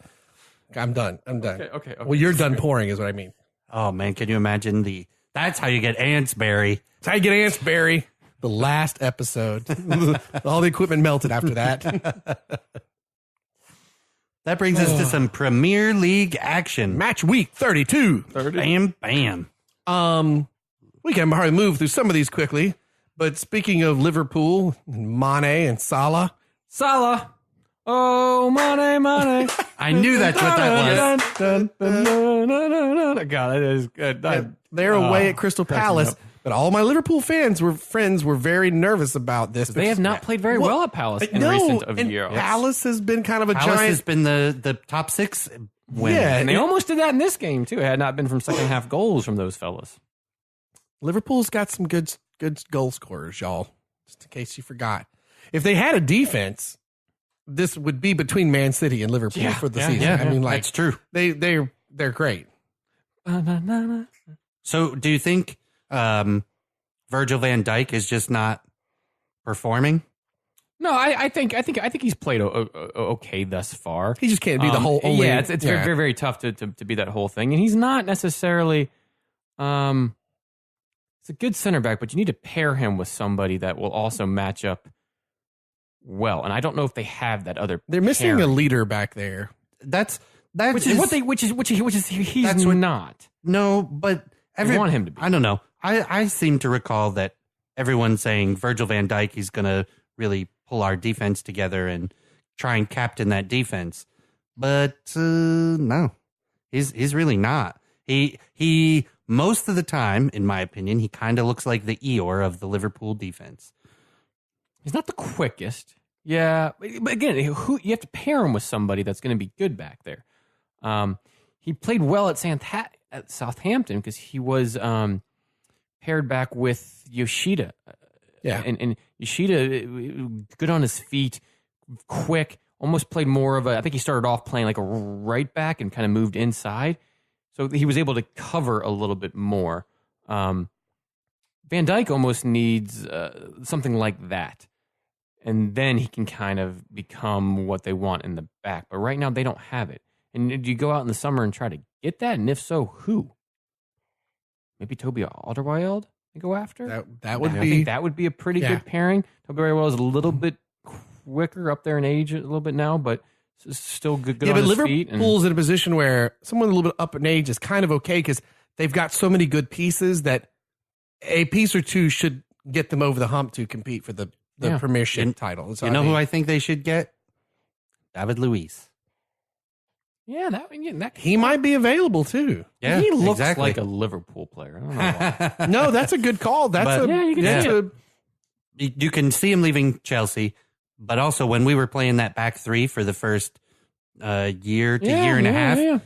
I'm done. Okay. Well, you're done pouring is what I mean. Oh, man, can you imagine That's how you get ants, Barry. That's how you get ants, Barry. The last episode. All the equipment melted after that. That brings us to some Premier League action. Match week 32. Bam, bam. We can probably move through some of these quickly. But speaking of Liverpool, Mane and Salah. Oh, Mane. I knew that's what that was. God, that is good. They're away at Crystal Palace. But all my Liverpool friends were very nervous about this. They have not played very well at Palace in recent years. Palace has been kind of a Palace giant. has been the top 6 win. Yeah, and they almost did that in this game too. It had not been from second half goals from those fellas. Liverpool's got some good goal scorers, y'all. Just in case you forgot, if they had a defense, this would be between Man City and Liverpool for the season. I mean, like that's true. They're great. So, do you think Virgil van Dijk is just not performing? No, I think he's played okay thus far. He just can't be the whole. Only, it's very, very, very tough to be that whole thing, and he's not necessarily. It's a good center back, but you need to pair him with somebody that will also match up well. And I don't know if they have that other. They're missing pairing. a leader back there. Which He's not. No, but I want him to be. I don't know. I seem to recall that everyone's saying Virgil van Dijk, he's going to really pull our defense together and try and captain that defense. But no, he's really not. He most of the time, in my opinion, he kind of looks like the Eeyore of the Liverpool defense. He's not the quickest. Yeah, but again, you have to pair him with somebody that's going to be good back there. He played well at Southampton because he was paired back with Yoshida. Yeah. And Yoshida, good on his feet, quick, almost played more of a, I think he started off playing like a right back and kind of moved inside. So he was able to cover a little bit more. Van Dijk almost needs something like that. And then he can kind of become what they want in the back. But right now they don't have it. And do you go out in the summer and try to get that? And if so, who? Maybe Toby Alderweireld to go after? That would be. I think that would be a pretty good pairing. Toby Alderweireld is a little bit quicker up there in age a little bit now, but still good on his feet. Liverpool's in a position where someone a little bit up in age is kind of okay because they've got so many good pieces that a piece or two should get them over the hump to compete for the Premiership title. You know who I think they should get? David Luiz. Yeah, he might be available too. Yeah, he looks like a Liverpool player. I don't know why. No, that's a good call. You can see him leaving Chelsea, but also when we were playing that back three for the first year and a half,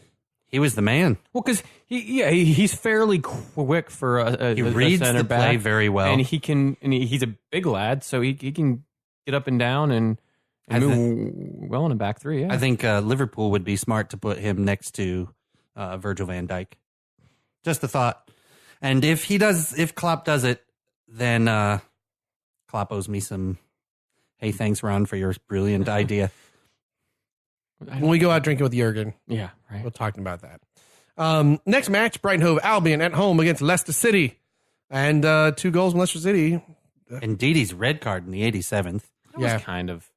he was the man. Well, because he's fairly quick for a he reads center the back, play very well, and he's a big lad, so he can get up and down and move well in a back three. Yeah, I think Liverpool would be smart to put him next to Virgil van Dijk. Just a thought. And if Klopp does it, then Klopp owes me some. Hey, thanks, Ron, for your brilliant idea. When we go out drinking with Jurgen, right. We'll talk about that. Next match: Brighton Hove Albion at home against Leicester City, and 2 goals in Leicester City. And Didi's red card in the 87th. That was kind of.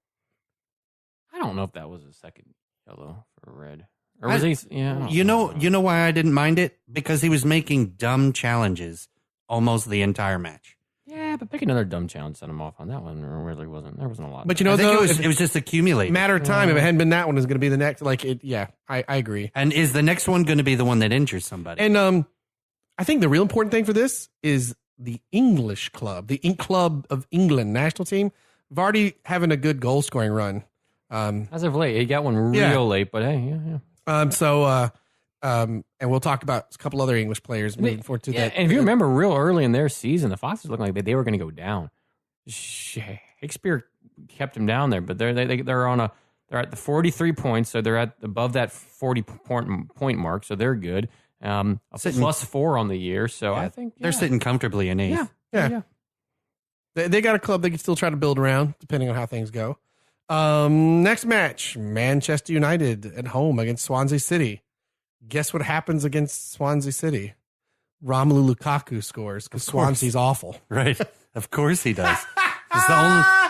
I don't know if that was a second yellow for red, or was he? Yeah, you know why I didn't mind it? Because he was making dumb challenges almost the entire match. Yeah, but pick another dumb challenge, send him off on that one. There really wasn't. There wasn't a lot. But you know, though, it was just accumulating. Matter of time. If it hadn't been that one, it's going to be the next. I agree. And is the next one going to be the one that injures somebody? And I think the real important thing for this is the English club, the Club of England national team. Vardy having a good goal scoring run. As of late, he got one real late, but hey, and we'll talk about a couple other English players moving forward to that. And if you remember, real early in their season, the Foxes looked like they were going to go down. Shakespeare kept them down there, but they're at the 43 points, so they're above that 40 point mark, so they're good. A +4 on the year, so I think they're sitting comfortably in 8th. Yeah. They got a club they can still try to build around, depending on how things go. Next match, Manchester United at home against Swansea City. Guess what happens against Swansea City? Romelu Lukaku scores because Swansea's awful. Right. Of course he does.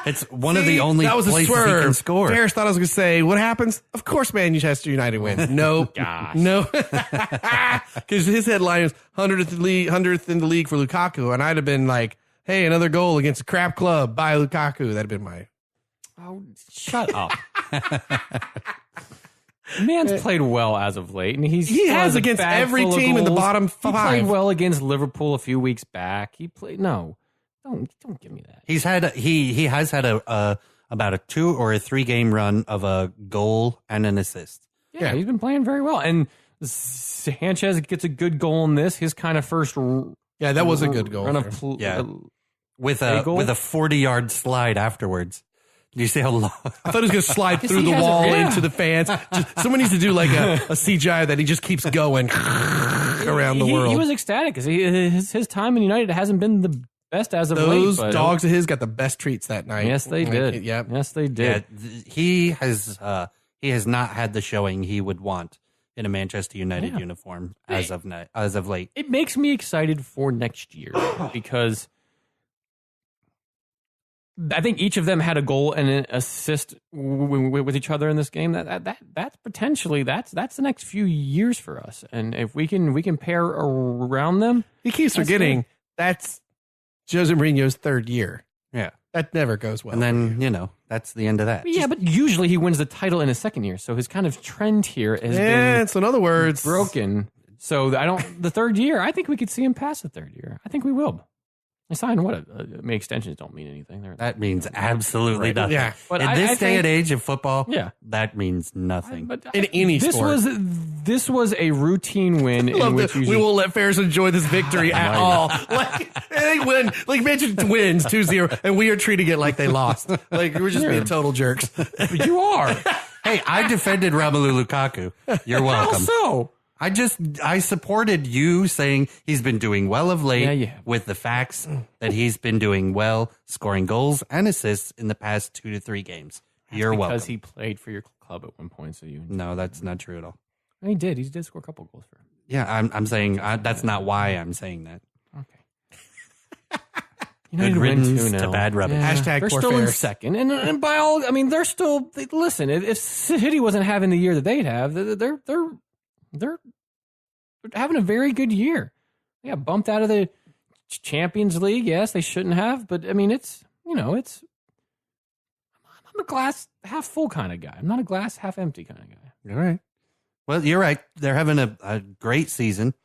It's one of the only that was places a swerve. he can score. Ferris thought I was going to say, what happens? Of course Manchester United wins. No. Gosh. No. Because his headline is 100th in the league for Lukaku. And I'd have been like, hey, another goal against a crap club by Lukaku. That'd have been my... Oh, shut up. Man's played well as of late, and he has against every team in the bottom 5. He played well against Liverpool a few weeks back. He played don't give me that. He has had about a 2 or a 3 game run of a goal and an assist. Yeah, he's been playing very well, and Sanchez gets a good goal in this. His kind of first. Yeah, that was a good goal. With a 40-yard slide afterwards. Do you see how long? I thought he was going to slide through the wall into the fans. Someone needs to do like a CGI that he just keeps going around the world. He was ecstatic because his time in United hasn't been the best as of Those late. Those dogs of his got the best treats that night. Yes, they did. Yep. Yes, they did. Yeah, he has not had the showing he would want in a Manchester United uniform as of late. It makes me excited for next year because I think each of them had a goal and an assist with each other in this game. That's potentially that's the next few years for us. And if we can pair around them, He keeps forgetting that's Jose Mourinho's third year. Yeah. That never goes well. And then, that's the end of that. yeah, but usually he wins the title in his second year. So his kind of trend here has been so in other words, broken. So the third year, I think we could see him pass the third year. I think we will. I signed extensions don't mean anything. That means absolutely nothing. Yeah. But in this day and age of football, Yeah. that means nothing. in any sport. This was a routine win in which we won't let Ferris enjoy this victory at all. They win. Like Manchester wins 2-0, and we are treating it like they lost. Like we're just being total jerks. You are. Hey, I defended Romelu Lukaku. You're welcome. So I supported you saying he's been doing well of late Yeah. with the facts that he's been doing well, scoring goals and assists in the past 2 to 3 games. You're welcome. because he played for your club at one point. So No, that's not true at all. he did. He did score a couple goals for him. Yeah, I'm saying that's not why I'm saying that. Okay. Good riddance to bad rubbish. Hashtag They're poor still in Ferris. second, and by all, I mean they're still. Listen, if City wasn't having the year that they'd have, they're having a very good year. They got bumped out of the Champions League. Yes, they shouldn't have, but I mean it's. I'm a glass half full kind of guy. I'm not a glass half empty kind of guy. All right. Well, you're right. They're having a great season.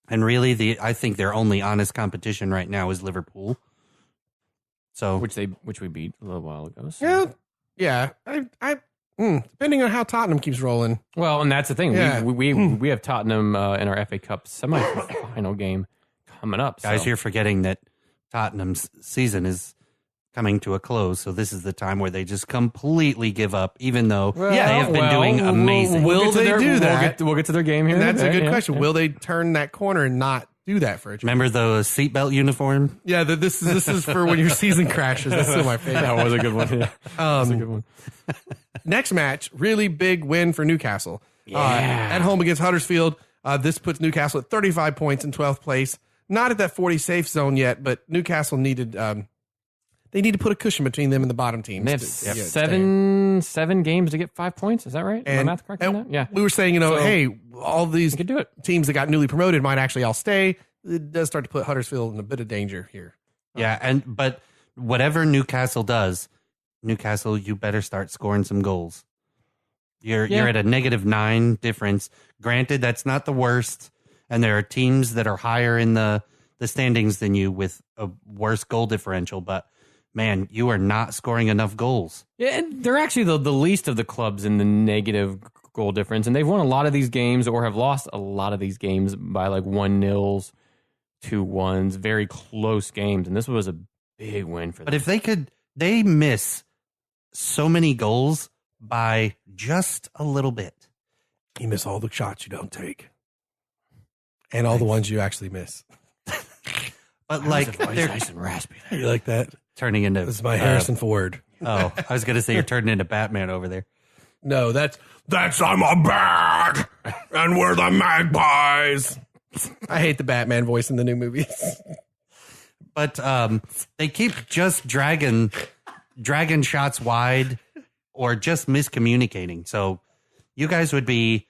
And really, I think their only honest competition right now is Liverpool. So, Which we beat a little while ago. So. Yeah. Depending on how Tottenham keeps rolling. Well, and that's the thing. Yeah. We have Tottenham in our FA Cup semifinal game coming up. guys, so. you're forgetting that Tottenham's season is coming to a close. So this is the time where they just completely give up, even though they have been doing amazing. Will they do that? We'll get to their game here. And that's a good Yeah, question. yeah. Will they turn that corner and not do that for a change? Remember the seatbelt uniform? Yeah, this is for when your season crashes. That's still my favorite. That was a good one. Yeah. That's a good one. Next match, really big win for Newcastle. At home against Huddersfield. This puts Newcastle at 35 points in 12th place. Not at that 40 safe zone yet, but Newcastle needed they need to put a cushion between them and the bottom teams. They have seven games to get 5 points. Is that right? Am I math correct on that? Yeah. We were saying, hey, all these could do it. teams that got newly promoted might actually all stay. It does start to put Huddersfield in a bit of danger here. Yeah, but whatever Newcastle does, Newcastle, you better start scoring some goals. You're at a -9 difference. Granted, that's not the worst, and there are teams that are higher in the standings than you with a worse goal differential, but man, you are not scoring enough goals. Yeah, and they're actually the least of the clubs in the negative goal difference, and they've won a lot of these games or have lost a lot of these games by like 1-0s, 2-1s, very close games, and this was a big win for them. But if they miss so many goals by just a little bit. You miss all the shots you don't take. And all the ones you actually miss. But like they're nice and raspy. You like that? turning into This is my Harrison Ford. Oh, I was gonna say you're turning into Batman over there. No, that's I'm a bat, and we're the Magpies. I hate the Batman voice in the new movies. But they keep just dragging shots wide or just miscommunicating. So you guys would be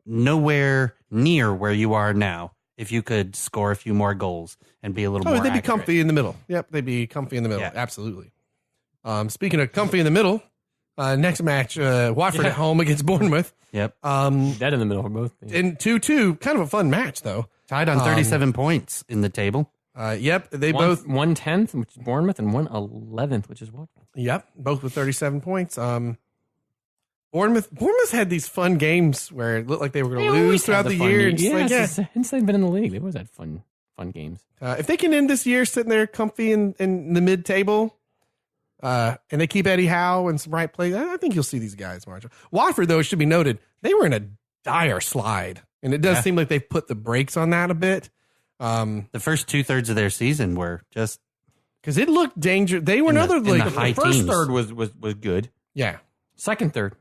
nowhere near where you are now if you could score a few more goals and be a little more they'd be accurate. comfy in the middle. Yep, they'd be comfy in the middle. Yeah. Absolutely. Speaking of comfy in the middle, next match, Watford at home against Bournemouth. Yep. Dead in the middle for both. In 2-2, kind of a fun match, though. Tied on 37 points in the table. Yep, they One both 1/10, which is Bournemouth, and 1/11, which is Watford. Yep, both with 37 points. Bournemouth had these fun games where it looked like they were going to lose throughout the year. Since they've been in the league, they've always had fun games. If they can end this year sitting there comfy in the mid-table, and they keep Eddie Howe in some right plays, I think you'll see these guys march. Watford, though, it should be noted, they were in a dire slide, and it does seem like they've put the brakes on that a bit. The first 2/3 of their season were just because it looked dangerous. They were the The first teens. third was good. Yeah. Second third,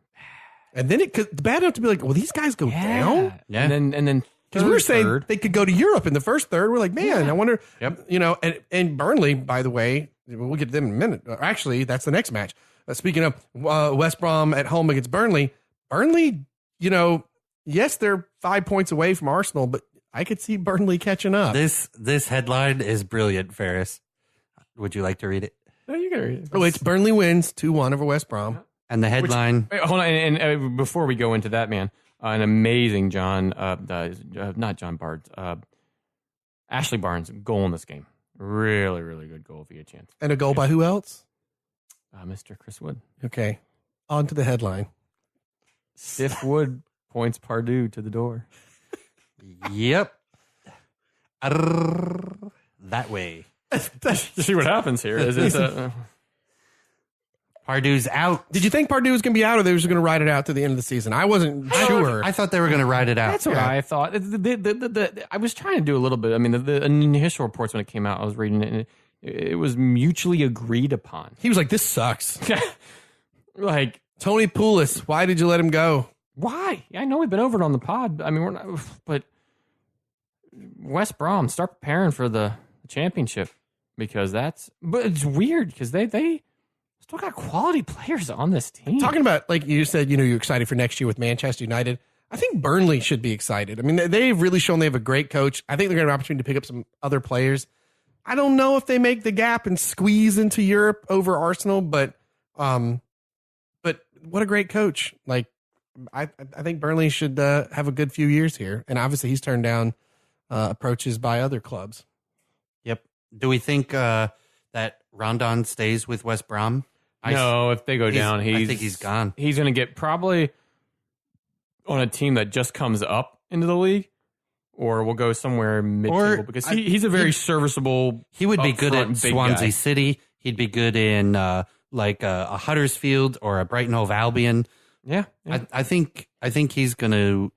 And then it could bad enough to be like, well, these guys go down. Yeah. and then Because we were saying third. they could go to Europe in the first third. We're like, man, I wonder. Yep. You know, and Burnley, by the way, we'll get to them in a minute. Actually, that's the next match. Speaking of West Brom at home against Burnley, you know, yes, they're 5 points away from Arsenal, but I could see Burnley catching up. This headline is brilliant, Ferris. Would you like to read it? No, you can read it. Oh, it's Burnley wins 2-1 over West Brom. And the headline. Wait, hold on, and before we go into that, man, an amazing not John Bard, Ashley Barnes goal in this game. Really, really good goal if you get a chance. And a goal by who else? Mr. Chris Wood. Okay, on to the headline. Stiff Wood points Pardue to the door. Yep. That way. See what happens here. Is it? Pardue's out. Did you think Pardue was going to be out, or they were just going to ride it out to the end of the season? I wasn't sure. I thought they were going to ride it out. That's what I thought. I was trying to do a little bit. I mean, the initial reports when it came out, I was reading it, and it was mutually agreed upon. He was like, "This sucks." Like Tony Poulis, why did you let him go? why? I know we've been over it on the pod. I mean, we're not, but West Brom, start preparing for the championship because but it's weird because they still got quality players on this team. Talking about, like you said, you know, you're excited for next year with Manchester United. I think Burnley should be excited. I mean, they've really shown they have a great coach. I think they're going to have an opportunity to pick up some other players. I don't know if they make the gap and squeeze into Europe over Arsenal, but what a great coach. Like, I think Burnley should have a good few years here. And obviously he's turned down approaches by other clubs. Yep. Do we think that Rondon stays with West Brom? No, if they go down, I think he's gone. He's going to get probably on a team that just comes up into the league, or will go somewhere mid-table because he's a very serviceable. He would be good at Swansea guy. City. He'd be good in like a Huddersfield or a Brighton Hove Albion. Yeah. I think he's going to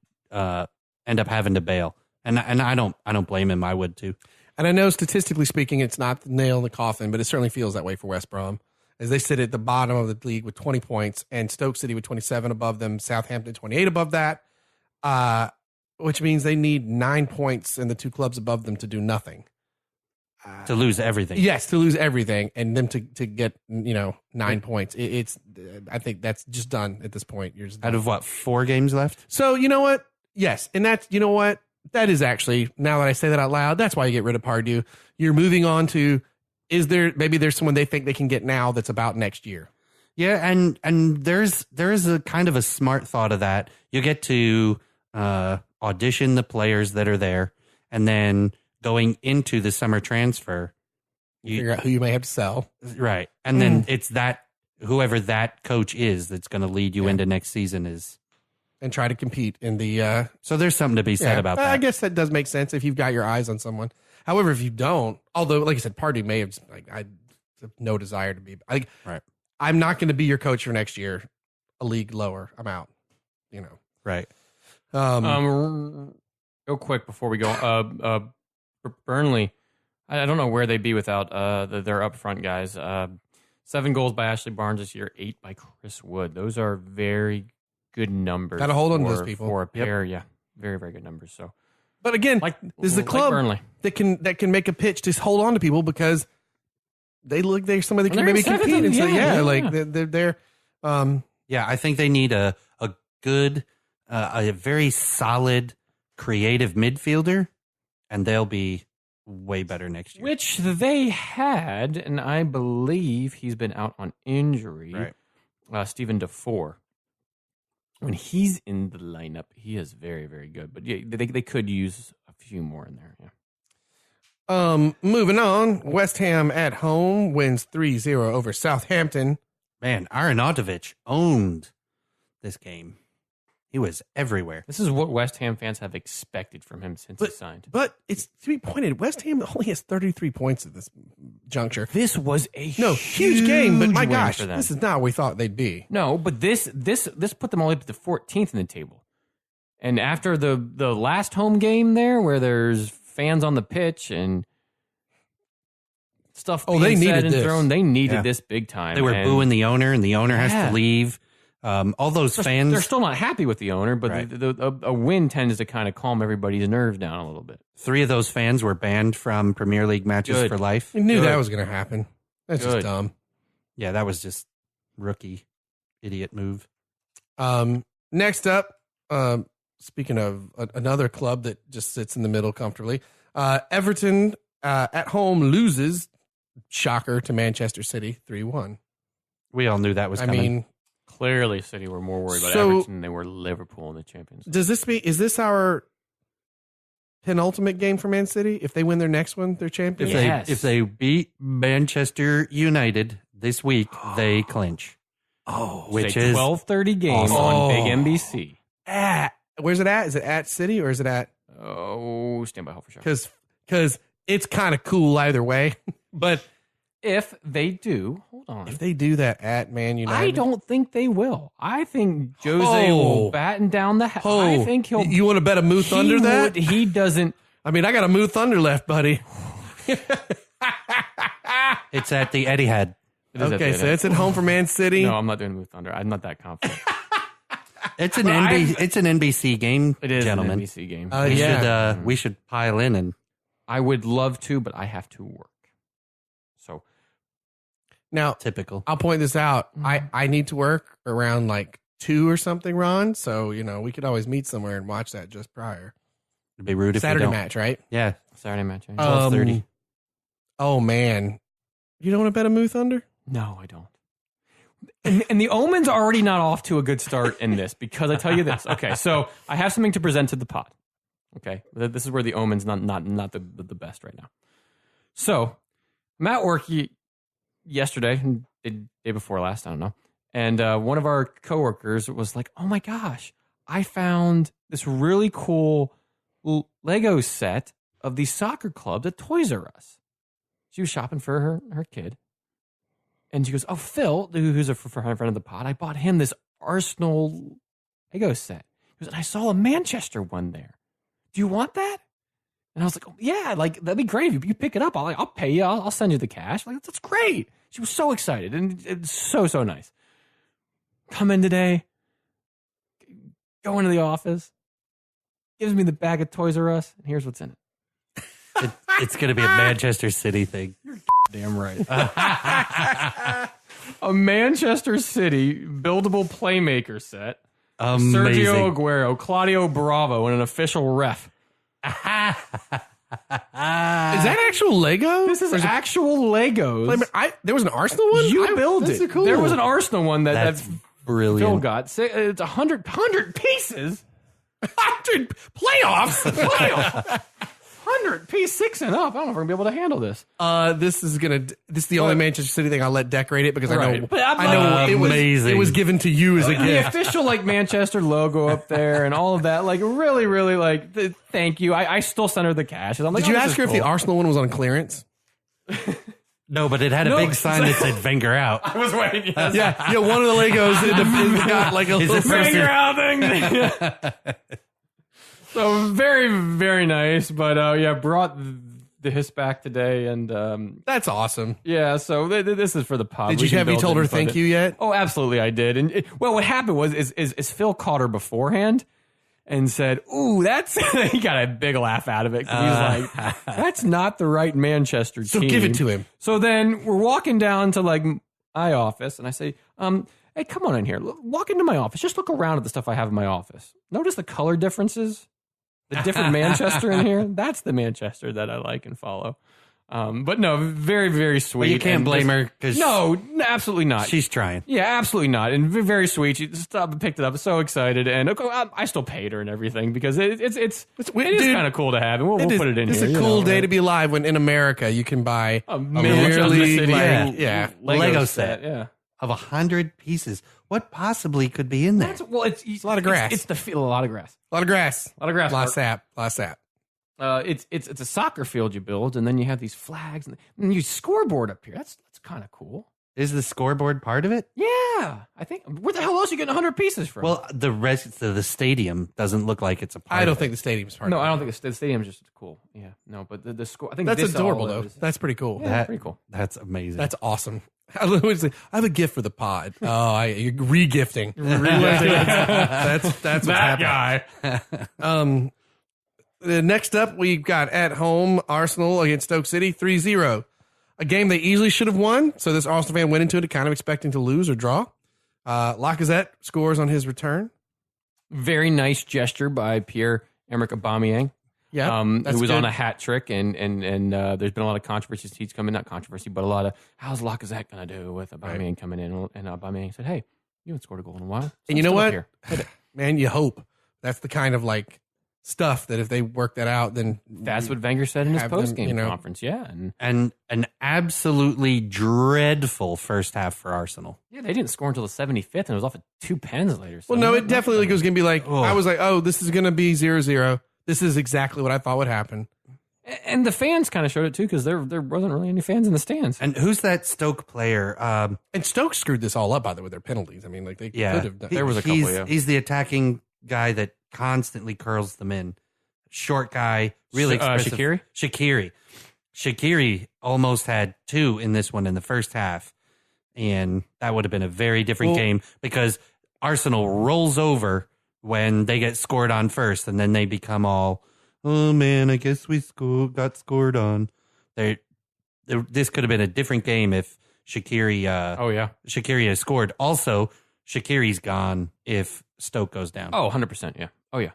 end up having to bail, and I don't blame him. I would too. And I know statistically speaking, it's not the nail in the coffin, but it certainly feels that way for West Brom, as they sit at the bottom of the league with 20 points, and Stoke City with 27 above them, Southampton 28 above that, which means they need 9 points in the two clubs above them to do nothing. To lose everything. Yes, to lose everything, and them to get 9 points. I think that's just done at this point. You're just done. Out of what, 4 games left? So you know what? Yes, and that's what. That is actually, now that I say that out loud, that's why you get rid of Pardue. You're moving on to, maybe there's someone they think they can get now that's about next year. Yeah, and there is a kind of a smart thought of that. You get to audition the players that are there, and then going into the summer transfer, you figure out who you may have to sell. Right. And then it's that whoever that coach is that's going to lead you into next season is. And try to compete in the. So there's something to be said about that. I guess that does make sense if you've got your eyes on someone. However, if you don't, although, like I said, Pardue may have, I have no desire to be. Right. I'm not going to be your coach for next year, a league lower. I'm out. Right. Real quick before we go, Burnley, I don't know where they'd be without their upfront guys. 7 goals by Ashley Barnes this year, 8 by Chris Wood. Those are very good numbers. Got to hold on to those people for a pair. Yep. Yeah, very, very good numbers. So, but again, this is a club Burnley that can make a pitch to hold on to people because they look they're somebody that can maybe compete. And so they're. Yeah, I think they need a good, a very solid, creative midfielder, and they'll be way better next year. Which they had, and I believe he's been out on injury. Right. Stephen Defoe. When he's in the lineup, he is very, very good. But yeah, they could use a few more in there. Yeah. Moving on, West Ham at home wins 3-0 over Southampton. Man, Aronautovic owned this game. He was everywhere. This is what West Ham fans have expected from him since he signed. But it's to be pointed, West Ham only has 33 points at this juncture. This was a huge game, but my win gosh, for them. this is not what we thought they'd be. No, but this put them all up to 14th in the table. And after the last home game there, where there's fans on the pitch and stuff. Oh, they needed this. They needed this big time. They were booing the owner, and the owner has to leave. All those fans, they're still not happy with the owner, but Right. a win tends to kind of calm everybody's nerves down a little bit. 3 of those fans were banned from Premier League matches Good. for life. We knew Good. that was going to happen. That's Good. just dumb. Yeah, that was just rookie idiot move. Next up, speaking of another club that just sits in the middle comfortably, Everton at home loses, shocker, to Manchester City 3-1. We all knew that was I coming. mean, Clearly, City were more worried about So- Everton than they were Liverpool in the Champions League. is this our penultimate game for Man City? If they win their next one, they're champions? Yes. If they beat Manchester United this week, they clinch. Oh, Which It's a is 12:30 game awesome. on Big Oh. NBC. Where's it at? Is it at City or is it at? Oh, stand by, hold for sure. Because it's kind of cool either way. But If they do, hold on. if they do that at Man United, I don't think they will. I think Jose will batten down the. I think he'll. You want to bet a Moo Thunder that? He doesn't. I mean, I got a Moo Thunder left, buddy. It's at the Etihad. It is at Okay, the so end. it's at home for Man City. No, I'm not doing Move Thunder. I'm not that confident. It's an NBC game, It is gentlemen. an NBC game. We should pile in and I would love to, but I have to work. So Now, typical. I'll point this out. I need to work around like 2 or something, Ron. So, we could always meet somewhere and watch that just prior. It'd be rude if Saturday you don't. match, right? Yeah, Saturday match. 12:30. Oh, man. You don't want to bet a Moo Thunder? No, I don't. And the Omen's are already not off to a good start in this because I tell you this. Okay, so I have something to present to the pod. Okay, this is where the Omen's not the best right now. So I'm at work yesterday, the day before last, I don't know, and one of our coworkers was like, "Oh my gosh, I found this really cool Lego set of these soccer clubs at Toys R Us." She was shopping for her kid. And she goes, "Oh, Phil, who's a friend of the pod, I bought him this Arsenal Lego set." He goes, "And I saw a Manchester one there. Do you want that?" And I was like, "Oh, yeah, like that'd be great. If you pick it up, I'll pay you. I'll send you the cash." Like, that's great. She was so excited, and it's so nice. Come in today, go into the office, gives me the bag of Toys R Us, and here's what's in it. It's going to be a Manchester City thing. Damn right. A Manchester City buildable playmaker set. Amazing. Sergio Aguero, Claudio Bravo, and an official ref. Is that actual Lego? This is actual Legos. There was an Arsenal one? You build That's it. cool. There was an Arsenal one that That's Phil brilliant. got. It's 100 pieces. 100 playoffs. 100 piece 6 and up. I don't know if we're going to be able to handle this. This is the only Manchester City thing I'll let decorate it because I Right. know But I'm amazing. it was given to you as a The gift. official Manchester logo up there and all of that, really thank you. I still sent her the cash. I'm like, Did you "Oh, this ask is her if the cool." Arsenal one was on clearance? No, but it had a No, big sign that said Wenger out. I was waiting. Yes. Yeah, one of the Legos it's got like a Is little it supposed Finger out thing. So very, very nice. But brought the hiss back today, and That's awesome. yeah. So this is for the pod. Did We you can have you build told it her and fund thank it. you yet? Oh, absolutely, I did. And what happened was is Phil caught her beforehand and said, "Ooh, that's." He got a big laugh out of it. 'Cause he's like, "That's not the right Manchester So team." give it to him. So then we're walking down to my office, and I say, "Hey, come on in here. Walk into my office. Just look around at the stuff I have in my office. Notice the color differences, the different Manchester in here. That's the Manchester that I like and follow." But no, very, very sweet. Well, you can't and blame just- her because No, absolutely not. she's trying. Yeah, absolutely not. And very sweet. She just stopped and picked it up. So excited. And I still paid her and everything because it is Dude, kind of cool to have. And we'll put it in It's here. a cool day to be alive when in America you can buy A Premier Manchester League, City yeah. Lego set. Yeah. Of 100 pieces. What possibly could be in there? It's a lot of grass. It's a lot of grass. A lot of grass. A lot of grass. A lot of sap. It's a soccer field you build, and then you have these flags and you scoreboard up here. That's kind of cool. Is the scoreboard part of it? Yeah, I think. Where the hell else are you getting 100 pieces from? Well, the rest of the stadium doesn't look like it's a part. I don't of think it. the stadium's part. No, of it. I don't think the stadium's just cool. Yeah, no, but the score. I think That's this adorable all though. is- That's pretty cool. Yeah, pretty cool. That's amazing. That's awesome. I have a gift for the pod. Oh, you're re-gifting. that's what's happening. Next up, we've got at home Arsenal against Stoke City, 3-0. A game they easily should have won. So this Arsenal fan went into it kind of expecting to lose or draw. Lacazette scores on his return. Very nice gesture by Pierre-Emerick Aubameyang. Yeah, who was on a hat trick, and there's been a lot of controversy. He's coming, not controversy, but a lot of how's Lacazette going to do with Aubameyang coming in? And Aubameyang said, "Hey, you haven't scored a goal in a while." So and you know what, here. man, you hope that's the kind of like stuff that if they work that out, then That's what Wenger said in his have them, post-game conference. Yeah, and an absolutely dreadful first half for Arsenal. yeah, they didn't score until the 75th, and it was off of 2 pens later. So Well, no, it definitely was going to be like, Oh. I was like, oh, this is going to be 0-0. This is exactly what I thought would happen. And the fans kind of showed it too, because there wasn't really any fans in the stands. And who's that Stoke player? And Stoke screwed this all up, by the way, with their penalties. I mean, like they could have done. There was a couple, yeah. He's the attacking guy that constantly curls them in. Short guy, really expressive. Shaqiri almost had 2 in this one in the first half. And that would have been a very different game because Arsenal rolls over when they get scored on first, and then they become all, oh man, I guess we got scored on. This could have been a different game if Shaqiri. Shaqiri has scored. Also, Shaqiri's gone if Stoke goes down. Oh, 100%. Yeah. Oh, yeah.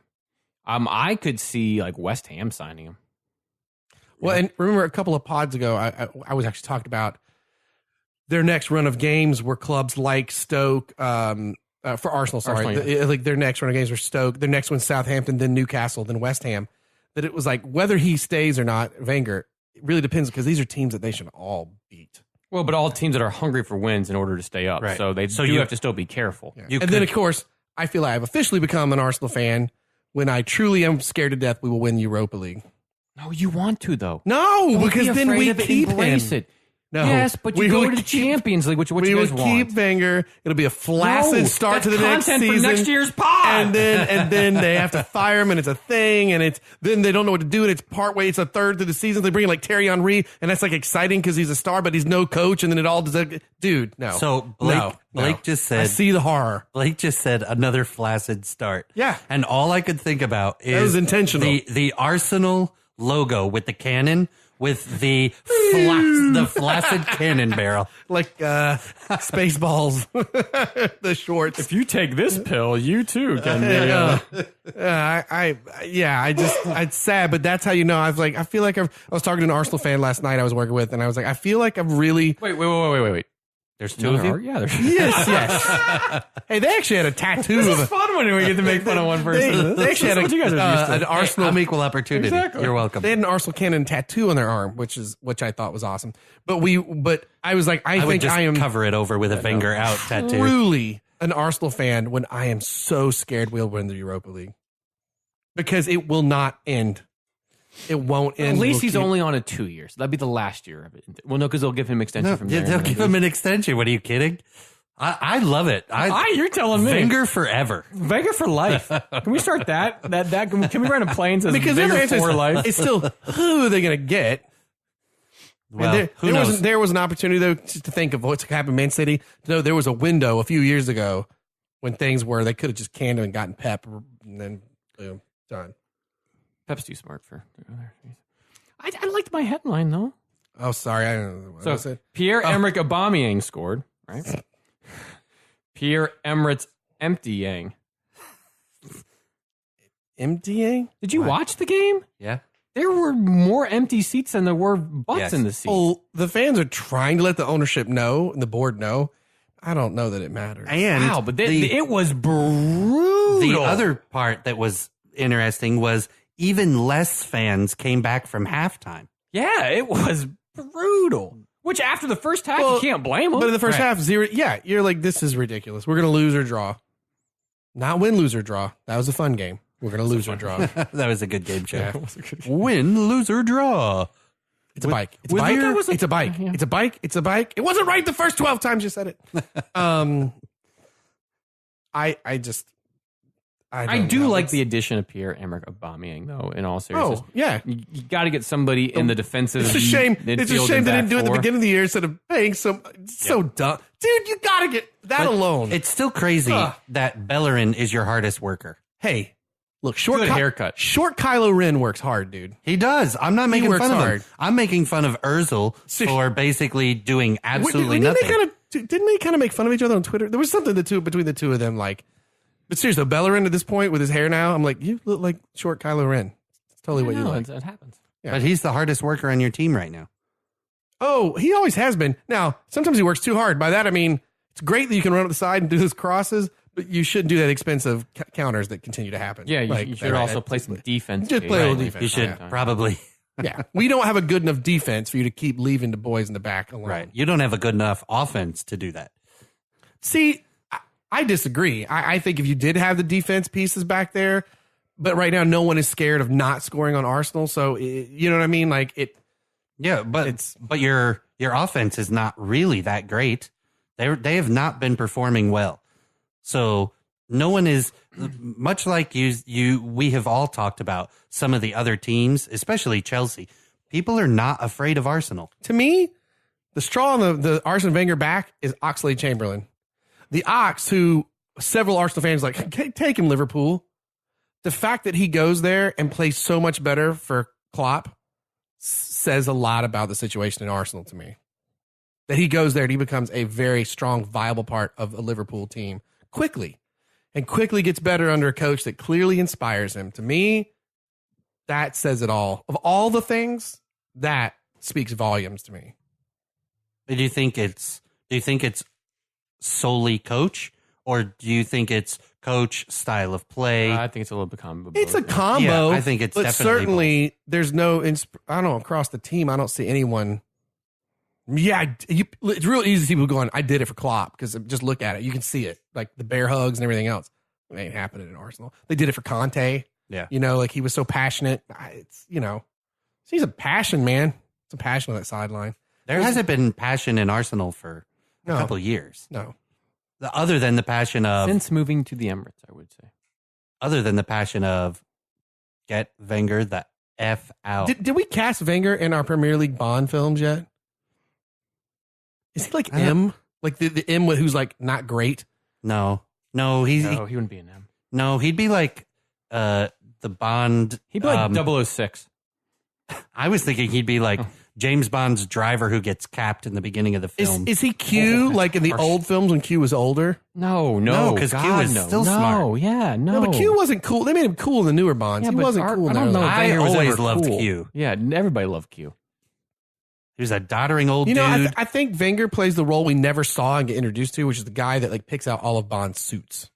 I could see like West Ham signing him. Well, and remember a couple of pods ago, I was actually talking about their next run of games were clubs like Stoke, for Arsenal, sorry. Arsenal, Like their next run of games were Stoke, their next one's Southampton, then Newcastle, then West Ham. That it was like whether he stays or not, Wenger, it really depends because these are teams that they should all beat. Well, but all teams that are hungry for wins in order to stay up. Right. So they do have to still be careful. Yeah. Then, of course, I feel like I've officially become an Arsenal fan when I truly am scared to death we will win the Europa League. No, you want to, though. No, Don't because be then afraid we of it, keep embrace him. it. No, Yes, but you go to the Champions League, which we you will guys want. keep Wenger. It'll be a flaccid start to the next content season. for next year's pod. And then they have to fire him, and it's a thing, and then they don't know what to do, and it's partway. It's a third through the season. They bring in like Thierry Henry, and that's like exciting because he's a star, but he's no coach, and then it all does. Dude, no. So Blake just said, I see the horror. Blake just said another flaccid start. Yeah. And all I could think about is That was intentional. The Arsenal logo with the cannon with the flaccid cannon barrel. Like Spaceballs, the shorts. If you take this pill, you too can. It's sad, but that's how you know. I feel like I was talking to an Arsenal fan last night I was working with, and I was like, I feel like I've really. Wait. There's 2 of you? Yeah, there's Yes. Hey, they actually had a tattoo of a. fun when we get to make fun of one person. They actually had That's what you guys are used to. an Arsenal. I'm equal opportunity. Exactly. You're welcome. They had an Arsenal cannon tattoo on their arm, which I thought was awesome. But I was like, I would think just I am cover it over with a Wenger out tattoo. truly an Arsenal fan when I am so scared we'll win the Europa League because it will not end. It won't end. At least he's only on a 2 years. That'd be the last year of it. Well, no, because they'll give him extension from there. They'll give him an extension. What are you kidding? I love it. You're telling me. Wenger forever. Wenger for life. Can we start that? Can we run a plane says because Wenger their for life? It's still who are they going to get? Well, who knows? There was an opportunity though just to think of what's happened in Man City. No, there was a window a few years ago when things were they could have just canned him and gotten Pep, and then boom, done. Pep's too smart for. I liked my headline though. Oh, sorry, I don't know what I So said. Pierre-Emerick Aubameyang scored, right? Pierre-Emerick emptying. Emptying? Did you watch the game? Yeah. There were more empty seats than there were butts Yes. in the seats. Well, the fans are trying to let the ownership know and the board know. I don't know that it matters. And wow, but it was brutal. the other part that was interesting was even less fans came back from halftime. Yeah, it was brutal. Which after the first half, Well, you can't blame them. But in the first Right. half, 0. Yeah, you're like, this is ridiculous. We're going to lose or draw. Not win, lose, or draw. That was a fun game. We're going to lose or draw. That was a good game show. Yeah. Win, lose, or draw. It's a bike. It's a bike. It's a bike. It's a bike. It's a bike. It wasn't right the first 12 times you said it. I do like the addition of Pierre-Emerick Aubameyang, though. In all seriousness, yeah, you got to get somebody in the defensive. It's a shame. It's a shame they didn't do it at the four. beginning of the year instead of paying some. It's so dumb, dude. You got to get that alone. It's still crazy that Bellerin is your hardest worker. Hey, look, haircut. Short Kylo Ren works hard, dude. He does. I'm not making fun of him. I'm making fun of Ozil for basically doing absolutely nothing. Didn't they kind of make fun of each other on Twitter? There was something between the two of them, like. But seriously, Bellerin at this point with his hair now, I'm like, you look like short Kylo Ren. It's totally what you like. It happens. Yeah. But he's the hardest worker on your team right now. Oh, he always has been. Now, sometimes he works too hard. By that, I mean, it's great that you can run up the side and do those crosses, but you shouldn't do that expensive counters that continue to happen. Yeah, you should also play some defense. Just play a little defense. You should probably. Yeah, we don't have a good enough defense for you to keep leaving the boys in the back alone. Right. You don't have a good enough offense to do that. See, I disagree. I think if you did have the defense pieces back there, but right now no one is scared of not scoring on Arsenal. So you know what I mean? Like it. Yeah, but your offense is not really that great. They have not been performing well. So no one is much like you. We have all talked about some of the other teams, especially Chelsea. People are not afraid of Arsenal. To me, the straw on the Arsene Wenger back is Oxlade-Chamberlain. The Ox, who several Arsenal fans like, take him, Liverpool. The fact that he goes there and plays so much better for Klopp says a lot about the situation in Arsenal to me. That he goes there and he becomes a very strong, viable part of a Liverpool team quickly. And quickly gets better under a coach that clearly inspires him. To me, that says it all. Of all the things, that speaks volumes to me. Do you think it's solely coach, or do you think it's coach style of play? I think it's a little bit combo. It's a combo. Yeah, I think it's but definitely certainly there's no. I don't know, across the team. I don't see anyone. Yeah, it's real easy to see people going, I did it for Klopp, because just look at it. You can see it, like the bear hugs and everything else. It ain't happening in Arsenal. They did it for Conte. Yeah, like he was so passionate. It's he's a passion man. It's a passion on that sideline. There hasn't been passion in Arsenal for a couple of years. No. Other than the passion of... Since moving to the Emirates, I would say. Other than the passion of get Wenger the F out. Did we cast Wenger in our Premier League Bond films yet? Is he like M? Like the M who's like not great? No, he wouldn't be an M. No, he'd be like the Bond... He'd be like 006. I was thinking he'd be like... James Bond's driver who gets capped in the beginning of the film. Is he Q like in the old films when Q was older? No, because Q was still smart. No, but Q wasn't cool. They made him cool in the newer Bonds. Yeah, he wasn't cool. I don't know. I always loved cool. Q. Yeah, everybody loved Q. He was a doddering old dude. I think Wenger plays the role we never saw and get introduced to, which is the guy that like picks out all of Bond's suits.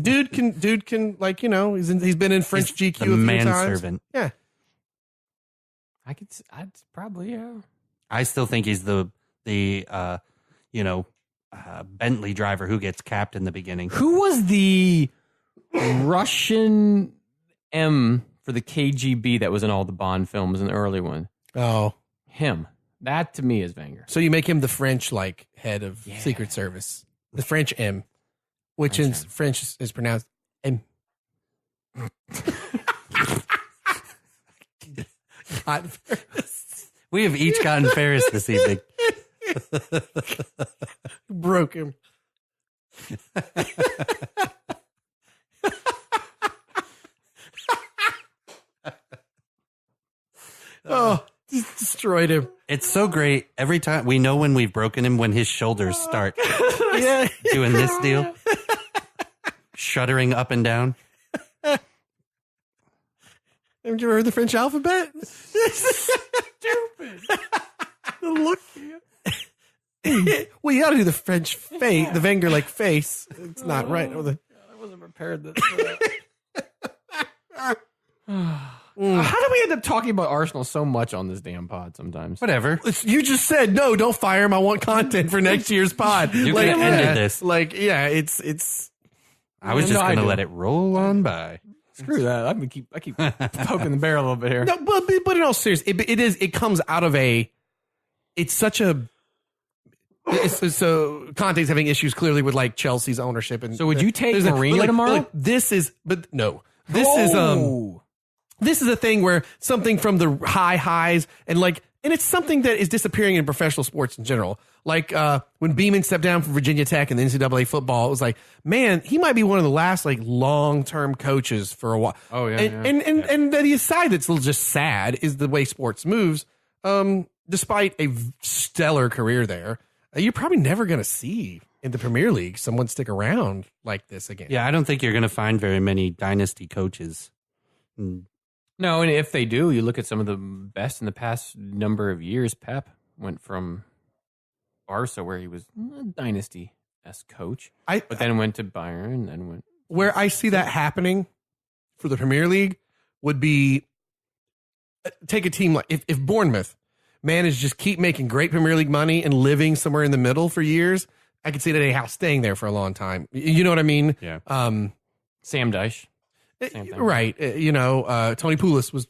dude can like he's been in French GQ a few times. Manservant. Yeah. I'd probably, yeah. I still think he's the Bentley driver who gets capped in the beginning. Who was the Russian M for the KGB that was in all the Bond films in the early one? Oh, him. That to me is Wenger. So you make him the French like head of Secret Service, the French M, which in French is pronounced M. We have each gotten Ferris this evening. Broke him. Just destroyed him. It's so great. Every time we know when we've broken him, when his shoulders start doing this deal, shuddering up and down. Haven't you ever heard the French alphabet? Stupid. Look. Well, you got to do the French face, the Wenger like face. It's not right. I wasn't prepared for that. How do we end up talking about Arsenal so much on this damn pod sometimes? Whatever. You just said, no, don't fire him. I want content for next year's pod. You could have ended this. It's. I was just going to let it roll on by. Screw that. I keep poking the bear a little bit here. No, but in all seriousness, it comes out of it's such a. So Conte's having issues clearly with like Chelsea's ownership, and so would you take Mourinho tomorrow? This is a thing where something from the highs and it's something that is disappearing in professional sports in general. Like when Beeman stepped down from Virginia Tech and the NCAA football, it was like, man, he might be one of the last like long-term coaches for a while. Oh yeah, and the side that's just sad is the way sports moves. Despite a stellar career there, you're probably never going to see in the Premier League someone stick around like this again. Yeah, I don't think you're going to find very many dynasty coaches. No, and if they do, you look at some of the best in the past number of years. Pep went from Barca, where he was a dynasty-esque coach, but then went to Bayern, and then went. Where I see that happening for the Premier League would be take a team like if Bournemouth managed to just keep making great Premier League money and living somewhere in the middle for years, I could see that House staying there for a long time. You know what I mean? Yeah. Sam Dyche. Right. Tony Pulis was,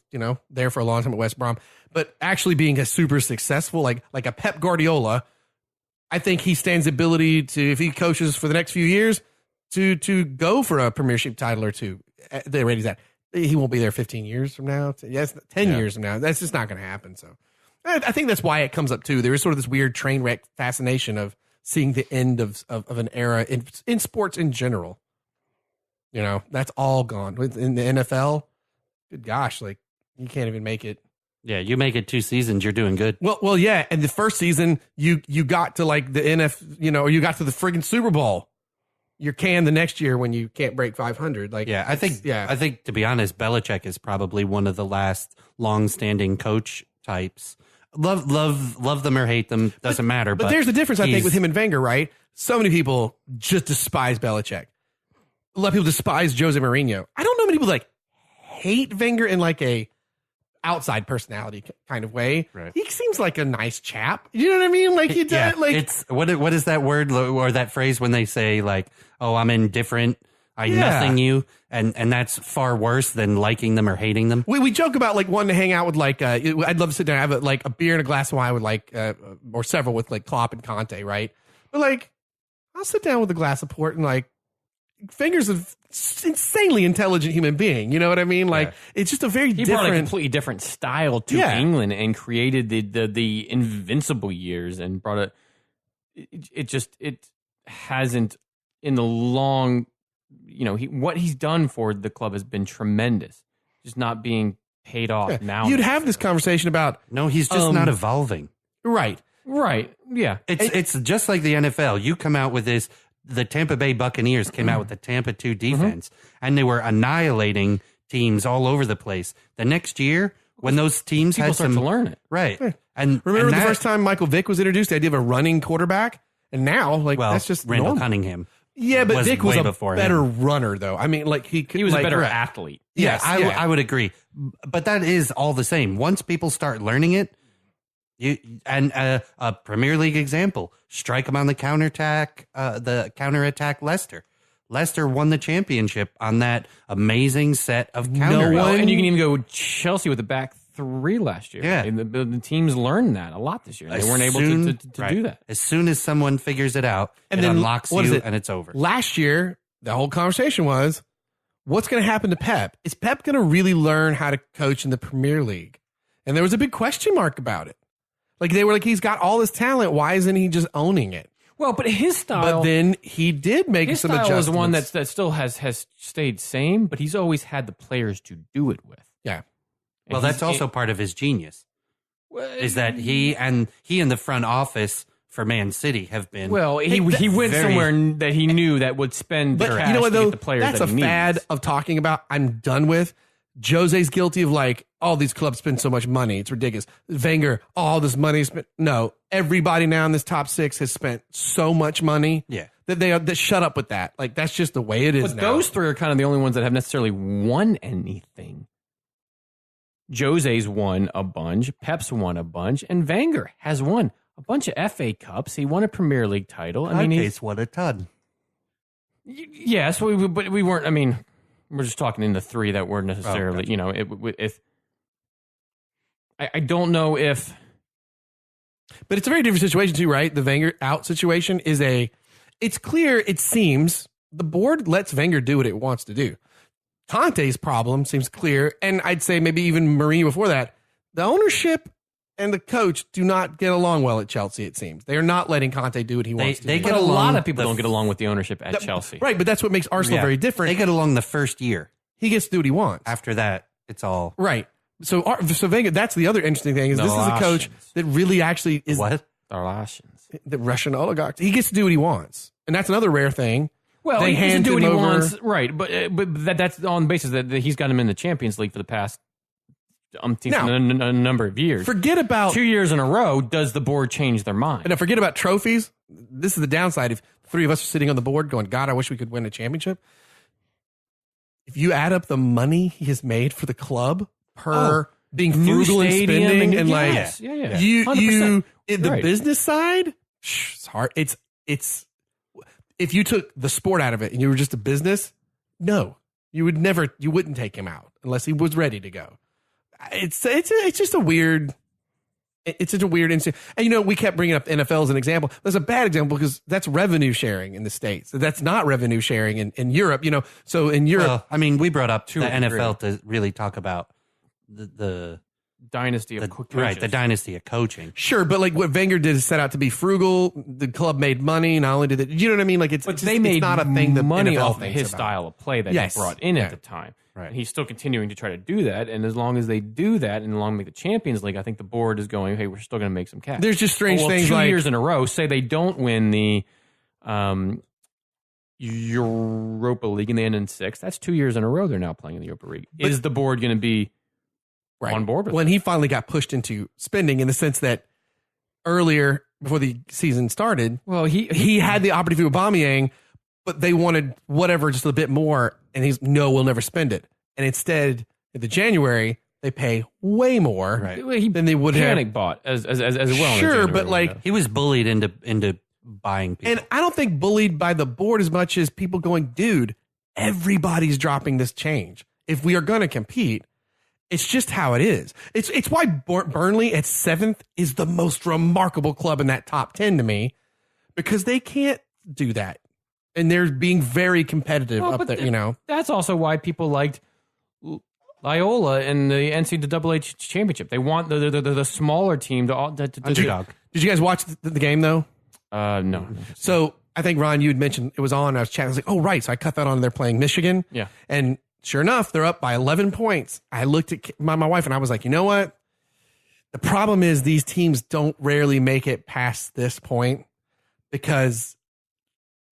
there for a long time at West Brom, but actually being a super successful, like a Pep Guardiola, I think he stands the ability to, if he coaches for the next few years, to go for a Premiership title or two. The rate he's at. He won't be there 15 years from now. 10 years from now. That's just not going to happen. So I think that's why it comes up too. There is sort of this weird train wreck fascination of seeing the end of an era in sports in general. That's all gone. In the NFL, good gosh, like you can't even make it. Yeah, you make it 2 seasons, you're doing good. Well, yeah. And the first season, you got to like the or you got to the friggin' Super Bowl. You're canned the next year when you can't break 500. I think to be honest, Belichick is probably one of the last long-standing coach types. Love them or hate them, doesn't matter. But there's a difference, I think, with him and Wenger, right? So many people just despise Belichick. A lot of people despise Jose Mourinho. I don't know many people hate Wenger in like a outside personality kind of way. Right. He seems like a nice chap. You know what I mean? Like he does. Like it's what is that word or that phrase when they say like, "Oh, I'm indifferent. I nothing you," and that's far worse than liking them or hating them. We joke about like wanting to hang out with like I'd love to sit down and have a beer and a glass of wine with like or several with like Klopp and Conte, right? But like I'll sit down with a glass of port and like Wenger's an insanely intelligent human being. You know what I mean? Like it's just a very he brought a completely different style to England and created the invincible years and brought it hasn't in the long. What he's done for the club has been tremendous. Just not being paid off now. You'd have this conversation about no, he's just not evolving. Right. Yeah. It's just like the NFL. You come out with this. The Tampa Bay Buccaneers came out with the Tampa 2 defense, and they were annihilating teams all over the place. The next year, when those teams people had start to learn it, right? Yeah. And remember the first time Michael Vick was introduced, the idea of a running quarterback, and now that's just Randall normal. Cunningham. Yeah, but Vick was a better him. runner, though. I mean, like he was like, a better athlete. Yes, I would agree. But that is all the same. Once people start learning it, a Premier League example, strike them on the counterattack. Leicester. Leicester won the championship on that amazing set of counter. And you can even go Chelsea with the back three last year. Yeah, the teams learned that a lot this year. They weren't able to do that. As soon as someone figures it out, and then unlocks you, and it's over. Last year, the whole conversation was, what's going to happen to Pep? Is Pep going to really learn how to coach in the Premier League? And there was a big question mark about it. Like they were like, he's got all this talent. Why isn't he just owning it? Well, but his style. But then he did make some adjustments. His style is one that still has stayed same, but he's always had the players to do it with. Yeah. And well, that's also part of his genius. Is that he and the front office for Man City have been. Well, he went somewhere that he knew that would spend the cash to get the players that's that he needs. That's a fad of talking about. I'm done with. Jose's guilty of like, all these clubs spend so much money. It's ridiculous. Wenger, all this money spent. No, everybody now in this top six has spent so much money. Yeah. That shut up with that. Like, that's just the way it is now. Those three are kind of the only ones that have necessarily won anything. Jose's won a bunch. Pep's won a bunch. And Wenger has won a bunch of FA Cups. He won a Premier League title. I mean, he's won a ton. Yes, but we weren't, I mean, We're just talking in the three that weren't necessarily, I don't know if. But it's a very different situation too, right? The Wenger out situation it's clear, it seems, the board lets Wenger do what it wants to do. Conte's problem seems clear, and I'd say maybe even Mourinho before that. The ownership and the coach do not get along well at Chelsea, it seems. They are not letting Conte do what he wants to do. But a lot of people don't get along with the ownership at Chelsea. Right, but that's what makes Arsenal very different. They get along the first year. He gets to do what he wants. After that, it's all... Right. So Wenger, that's the other interesting thing, is this is a coach that really actually is... What? The Russians. The Russian oligarchs. He gets to do what he wants. And that's another rare thing. Well, he doesn't do what he wants, right? But that's on the basis that he's got him in the Champions League for the past a number of years. Forget about 2 years in a row. Does the board change their mind? And forget about trophies. This is the downside. If three of us are sitting on the board going, God, I wish we could win a championship. If you add up the money he has made for the club per being frugal and spending and you the business side, it's hard. It's if you took the sport out of it and you were just a business, no, you wouldn't take him out unless he was ready to go. It's just a weird. It's such a weird instinct. And, we kept bringing up the NFL as an example. That's a bad example because that's revenue sharing in the States. That's not revenue sharing in Europe, So in Europe. Well, we brought up the NFL to really talk about the dynasty of coaches. Right, the dynasty of coaching. Sure, but like what Wenger did is set out to be frugal. The club made money. Not only did you know what I mean? Like they made not a thing that money NFL off of thinks his about. style of play that he brought in at the time. Right. And he's still continuing to try to do that. And as long as they do that and as long as they make the Champions League, I think the board is going, hey, we're still going to make some cash. There's just strange things 2 like 2 years in a row, say they don't win the Europa League and they end in sixth. That's 2 years in a row they're now playing in the Europa League. Is the board going to be on board with when he finally got pushed into spending in the sense that earlier before the season started, well, he had the opportunity for Aubameyang, but they wanted whatever, just a bit more. And he's, no, we'll never spend it. And instead, in the January, they pay way more than they would have. Panic bought as well. Sure, but like he was bullied into buying people. And I don't think bullied by the board as much as people going, dude, everybody's dropping this change. If we are going to compete, it's just how it is. It's why Burnley at 7th is the most remarkable club in that top 10 to me, because they can't do that. And they're being very competitive up there, That's also why people liked Loyola in the NCAA championship. They want the smaller team to Did you guys watch the game, though? No. So I think, Ron, you had mentioned it was on. I was chatting. I was like, oh, right. So I cut that on. They're playing Michigan. Yeah. And sure enough, they're up by 11 points. I looked at my wife and I was like, you know what? The problem is these teams don't rarely make it past this point because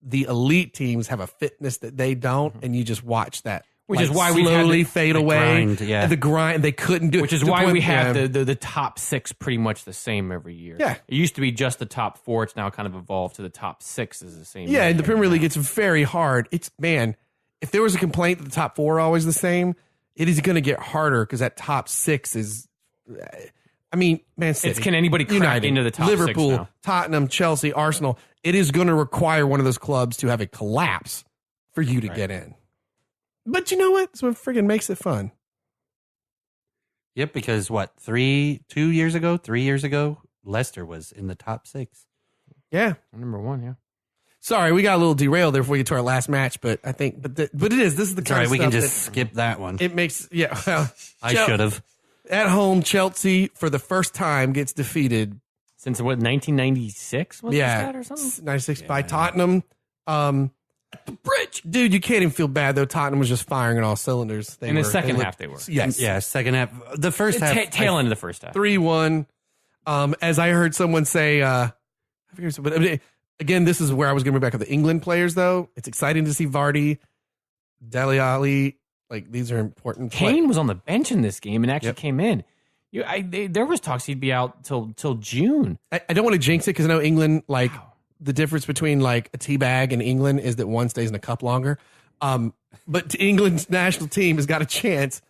the elite teams have a fitness that they don't, and you just watch that. Which is why we slowly fade away. Grind, the grind, they couldn't do it. Which is why we have the top six pretty much the same every year. Yeah. It used to be just the top four. It's now kind of evolved to the top six is the same. Yeah, and the Premier League, it's very hard. If there was a complaint that the top four are always the same, it is going to get harder because that top six is, Man City. Can anybody crack United, into the top Liverpool, six now? Tottenham, Chelsea, Arsenal. It is going to require one of those clubs to have a collapse for you to get in. But you know what? That's what friggin' makes it fun. Yep, because 3 years ago, Leicester was in the top 6. Yeah. Number 1, yeah. Sorry, we got a little derailed there before we get to our last match, but I think, but it is. This is the kind of we stuff can just skip that one. It makes, well, I should have. At home, Chelsea for the first time gets defeated. Since 1996 was that or something? 96 by Tottenham. The bridge. Dude, you can't even feel bad, though. Tottenham was just firing on all cylinders. In the second half, they were. Yes. Yeah, second half. The first half. Tail end of the first half. 3-1. As I heard someone say, I forget, but again, this is where I was going to bring back up the England players, though. It's exciting to see Vardy, Dele Alli. Like, these are important. Kane was on the bench in this game and actually came in. There was talks he'd be out till June. I don't want to jinx it because I know England, the difference between like a tea bag and England is that one stays in a cup longer. But England's national team has got a chance.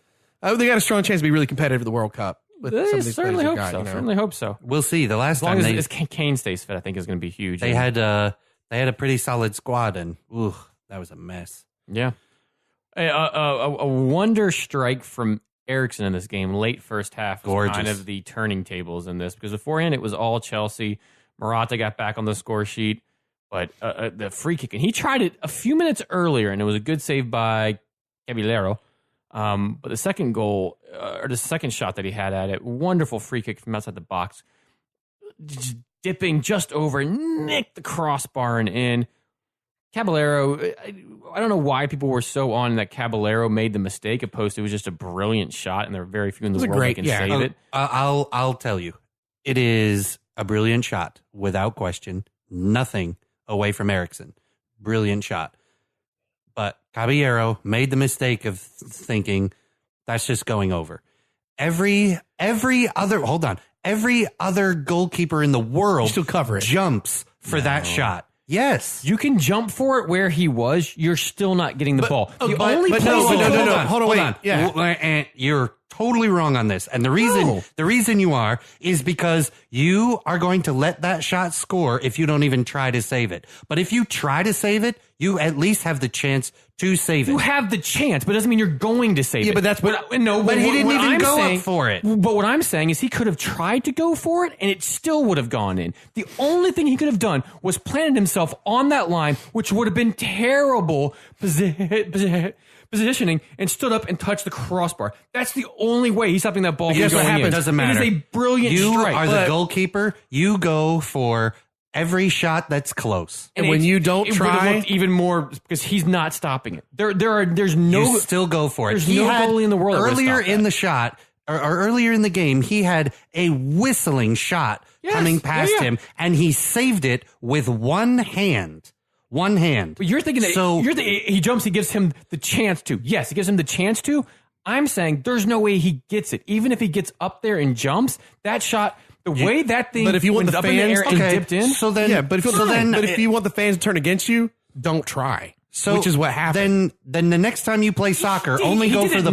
They got a strong chance to be really competitive at the World Cup. Certainly hope so. We'll see. The last as long as Kane stays fit, I think is going to be huge. They had a pretty solid squad, and that was a mess. Yeah. A wonder strike from Eriksson in this game, late first half, was kind of the turning tables in this, because beforehand it was all Chelsea. Morata got back on the score sheet, but the free kick, and he tried it a few minutes earlier, and it was a good save by Caballero. But the second goal, or the second shot that he had at it, wonderful free kick from outside the box, just dipping just over, nicked the crossbar and in. Caballero, I don't know why people were so on that Caballero made the mistake, opposed to it was just a brilliant shot, and there are very few in the world that can save it. I'll tell you, it is a brilliant shot, without question. Nothing away from Eriksson. Brilliant shot. But Caballero made the mistake of thinking that's just going over. Every other goalkeeper in the world still cover it. Jumps for that shot. Yes. You can jump for it where he was. You're still not getting the ball. No. Hold on. Wait. Yeah. And you're totally wrong on this. And the reason you are is because you are going to let that shot score if you don't even try to save it. But if you try to save it, you at least have the chance to save it. You have the chance, but it doesn't mean you're going to save it. Yeah, but that's what... But he didn't even go up for it. But what I'm saying is he could have tried to go for it, and it still would have gone in. The only thing he could have done was planted himself on that line, which would have been terrible positioning, and stood up and touched the crossbar. That's the only way he's stopping that ball from going in. It doesn't matter. It is a brilliant strike. You are the goalkeeper. You go for every shot that's close. And when you don't try, even more, because he's not stopping it. There's no. You still go for it. There's no goalie in the world. Earlier in the shot, or earlier in the game, he had a whistling shot coming past him, and he saved it with one hand. One hand. But you're thinking that he jumps, he gives him the chance to. Yes, he gives him the chance to. I'm saying there's no way he gets it. Even if he gets up there and jumps, that shot. The way that thing if you want went the up fans, in the air and dipped in. So then, but if you want the fans to turn against you, don't try. Which is what happened. Then the next time you play soccer, only go for the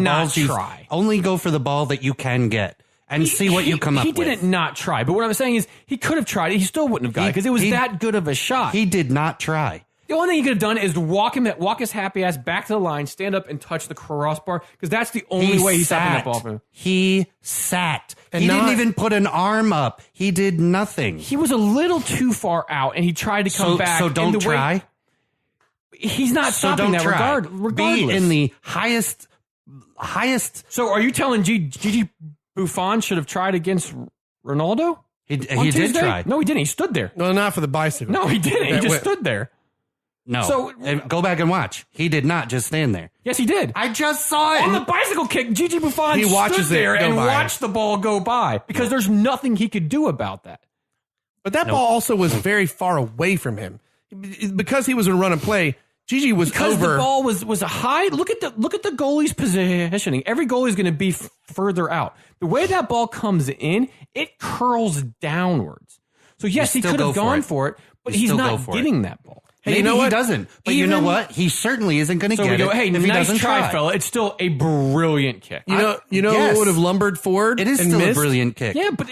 ball that you can get and see what you come up with. He didn't not try. But what I'm saying is he could have tried it. He still wouldn't have got it because it was that good of a shot. He did not try. The only thing he could have done is walk his happy ass back to the line, stand up and touch the crossbar, because that's the only way he's stopping that ball from him. He sat. He didn't even put an arm up. He did nothing. He was a little too far out, and he tried to come back. So don't try? He's not stopping that regardless. Be in the highest. So are you telling Gigi Buffon should have tried against Ronaldo? He did try. No, he didn't. He stood there. No, not for the bicycle. No, he didn't. He just stood there. No. So go back and watch. He did not just stand there. Yes, he did. I just saw it. On the bicycle kick, Gigi Buffon stood there and watched the ball go by because there's nothing he could do about that. But that ball also was very far away from him. Because he was in run and play, Gigi was over. Because the ball was a high. Look at the goalie's positioning. Every goalie is going to be further out. The way that ball comes in, it curls downwards. So yes, he could have gone for it, but he's not getting that ball. Hey, Maybe he doesn't. But you know what? He certainly isn't going to get it. Hey, if he nice doesn't try, fella. It's still a brilliant kick. You know what would have lumbered forward? It is still a brilliant kick. Yeah, but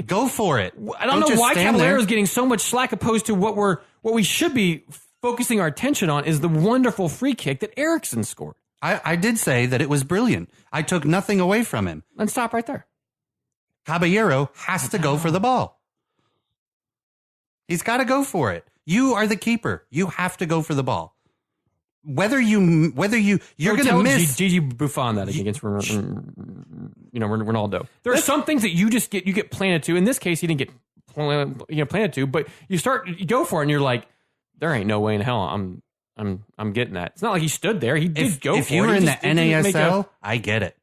go for it. I don't know why Caballero is getting so much slack opposed to what we should be focusing our attention on is the wonderful free kick that Eriksson scored. I did say that it was brilliant. I took nothing away from him. Then stop right there. Caballero has to go for the ball. He's got to go for it. You are the keeper. You have to go for the ball. You're going to miss Gigi Buffon that against Ronaldo. There are some things that you get planted to. In this case, he didn't get planted to, but you go for it and you're like, there ain't no way in hell I'm getting that. It's not like he stood there. He did go for it. If you were in the NASL, I get it.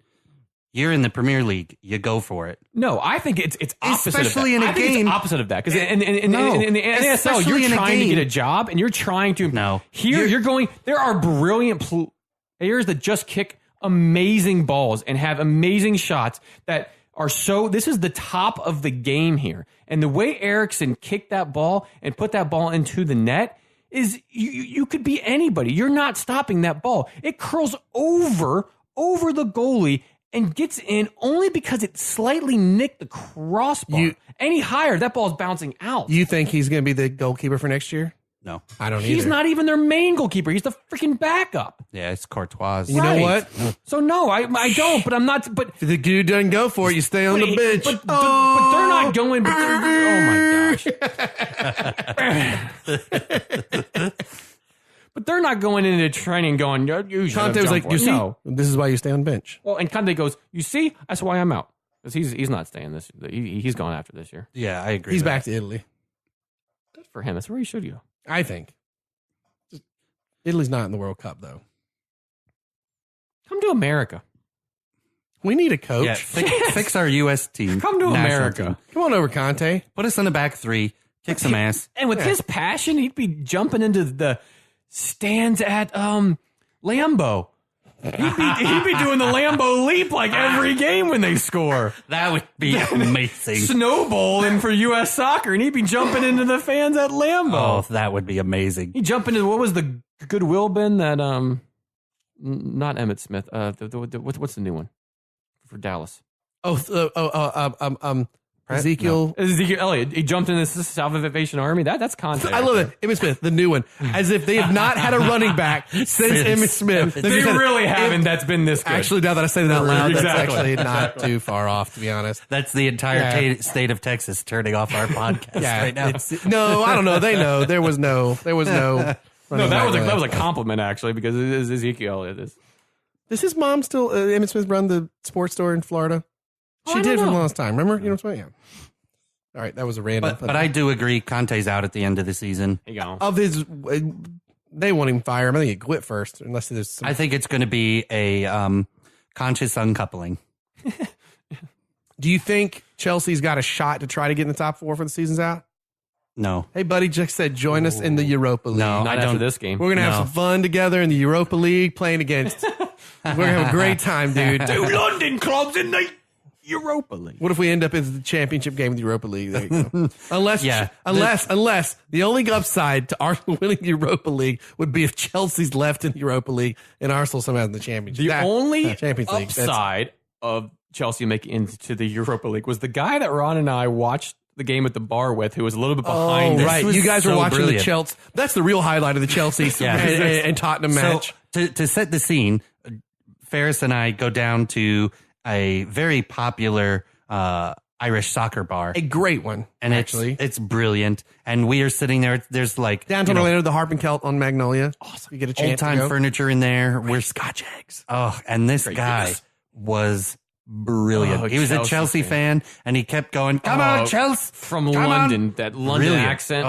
You're in the Premier League. You go for it. No, I think it's opposite especially of that. in a game. It's opposite of that because in the NASL you're trying to get a job and you're trying to. No, here you're going. There are brilliant players that just kick amazing balls and have amazing shots that are so. This is the top of the game here, and the way Eriksson kicked that ball and put that ball into the net is you could be anybody. You're not stopping that ball. It curls over the goalie and gets in only because it slightly nicked the crossbar. Any higher, that ball's bouncing out. You think he's going to be the goalkeeper for next year? No. I don't He's either. not even their main goalkeeper. He's the freaking backup. Yeah, it's Courtois. You know what? So no, I don't. But I'm not. But If the dude doesn't go for it, you stay on the bench. But they're not going. But oh my gosh. But they're not going into training going. Conte was like, you see, this is why you stay on bench. Well, and Conte goes, you see, that's why I'm out. Because he's not staying this. He's going after this year. Yeah, I agree. He's back to Italy. Good for him. That's where he should go. I think. Italy's not in the World Cup, though. Come to America. We need a coach. Yeah, fix our U.S. team. Come to national America. team. Come on over, Conte. Put us in the back three. Kick some ass. And with his passion, he'd be jumping into the stands at Lambeau. He'd be doing the Lambeau leap like every game when they score. That would be amazing. Snowballing for U.S. soccer, and he'd be jumping into the fans at Lambeau. Oh, that would be amazing. He'd jump into, what was the Goodwill bin that, not Emmitt Smith, what's the new one for Dallas? Ezekiel Elliott. He jumped in the Salvation Army. That's content. I love it. Emmitt Smith, the new one. As if they have not had a running back since Emmitt Smith. They really haven't. That's been this good. Actually, now that I say that out loud, Exactly. that's actually not too far off, to be honest. That's the entire state of Texas turning off our podcast right now. No, I don't know. They know. There was no. No, that was a compliment, actually, because it is Ezekiel Elliott. Does his mom still, Emmitt Smith, run the sports store in Florida? She did for the last time. Remember? You know what I'm saying? Yeah. All right, that was a random. But I do agree. Conte's out at the end of the season. There you go. Of his, they won't even fire him. I think he'd quit first, unless there's some. I think it's going to be a conscious uncoupling. Do you think Chelsea's got a shot to try to get in the top four for the seas's out? No. Hey, buddy, just said join us in the Europa League. No, Not after this game. We're going to have some fun together in the Europa League playing against. We're going to have a great time, dude. Two London clubs in the Europa League. What if we end up in the championship game of the Europa League? There you go. Unless the only upside to Arsenal winning the Europa League would be if Chelsea's left in the Europa League and Arsenal somehow in the championship. The only Champions League. upside of Chelsea making into the Europa League was the guy that Ron and I watched the game at the bar with, who was a little bit behind. Oh, right. You guys were watching brilliant. the Chelsea. That's the real highlight of the Chelsea and Tottenham match. So to set the scene, Ferris and I go down to a very popular Irish soccer bar. A great one, and actually. It's brilliant. And we are sitting there. There's like downtown Orlando, the Harp and Celt on Magnolia. Awesome. You get a chance old time to go. furniture in there. We're Scotch eggs. Oh, and this guy was brilliant. He was a Chelsea fan, and he kept going, "Come on, Chelsea!" From Come London, on. that London Brilliant. accent.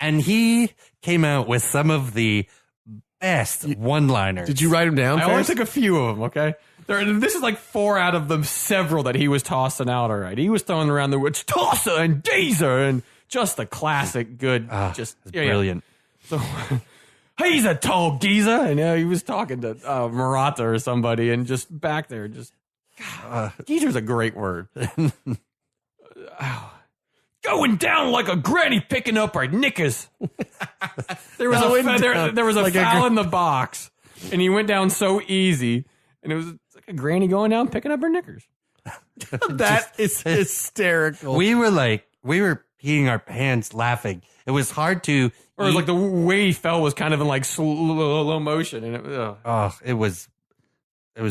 And he came out with some of the best one-liners. Did you write them down? I only Ferris? took a few of them, okay? This is like 4 out of the several that he was tossing out, all right? He was throwing around the words tosser and dazer and just a classic good. Brilliant. So he's a tall geezer. And he was talking to Murata or somebody and just back there, just. Geezer's a great word. Going down like a granny picking up her knickers. There was a foul in the box, and he went down so easy, and it was like a granny going down picking up her knickers. That is hysterical. We were peeing our pants laughing. It was hard to. Or it was like the way he fell was kind of in like slow motion, and it was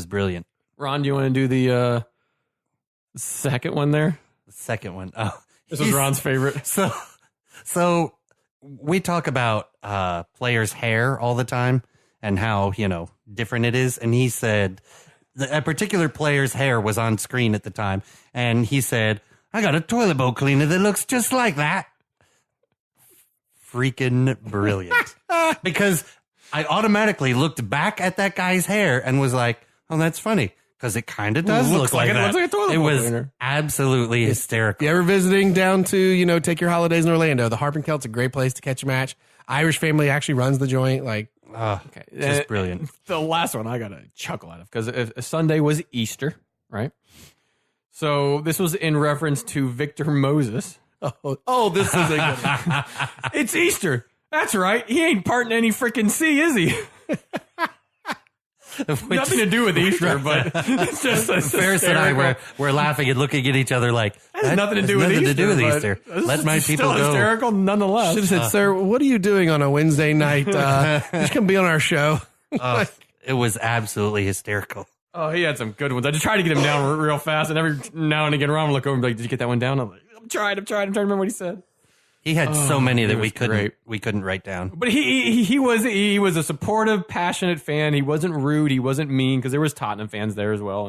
brilliant. Ron, do you want to do the second one there? The second one. Oh, this was Ron's favorite. So we talk about players' hair all the time and how, different it is. And he said a particular player's hair was on screen at the time. And he said, I got a toilet bowl cleaner that looks just like that. Freaking brilliant. Because I automatically looked back at that guy's hair and was like, oh, that's funny. Because it kind of does look like that. Looks like a toilet it bowl was cleaner. absolutely hysterical. If you're ever visiting down to, take your holidays in Orlando, the Harp and Celt's a great place to catch a match. Irish family actually runs the joint. Okay. Just brilliant. The last one I got to chuckle at it because Sunday was Easter, right? So this was in reference to Victor Moses. Oh, this is a good one. It's Easter. That's right. He ain't parting any freaking sea, is he? Nothing to do with Easter, but it's just Ferris and I were laughing and looking at each other like, That has nothing to do with Easter. Let my people still go. Hysterical nonetheless. Should have said, sir, what are you doing on a Wednesday night? Just come be on our show. It was absolutely hysterical. Oh, he had some good ones. I just tried to get him down real fast, and every now and again, Ron would look over and be like, "Did you get that one down?" I'm like, I'm trying to remember what he said. He had so many that was we couldn't write down. But he was a supportive, passionate fan. He wasn't rude. He wasn't mean, because there was Tottenham fans there as well,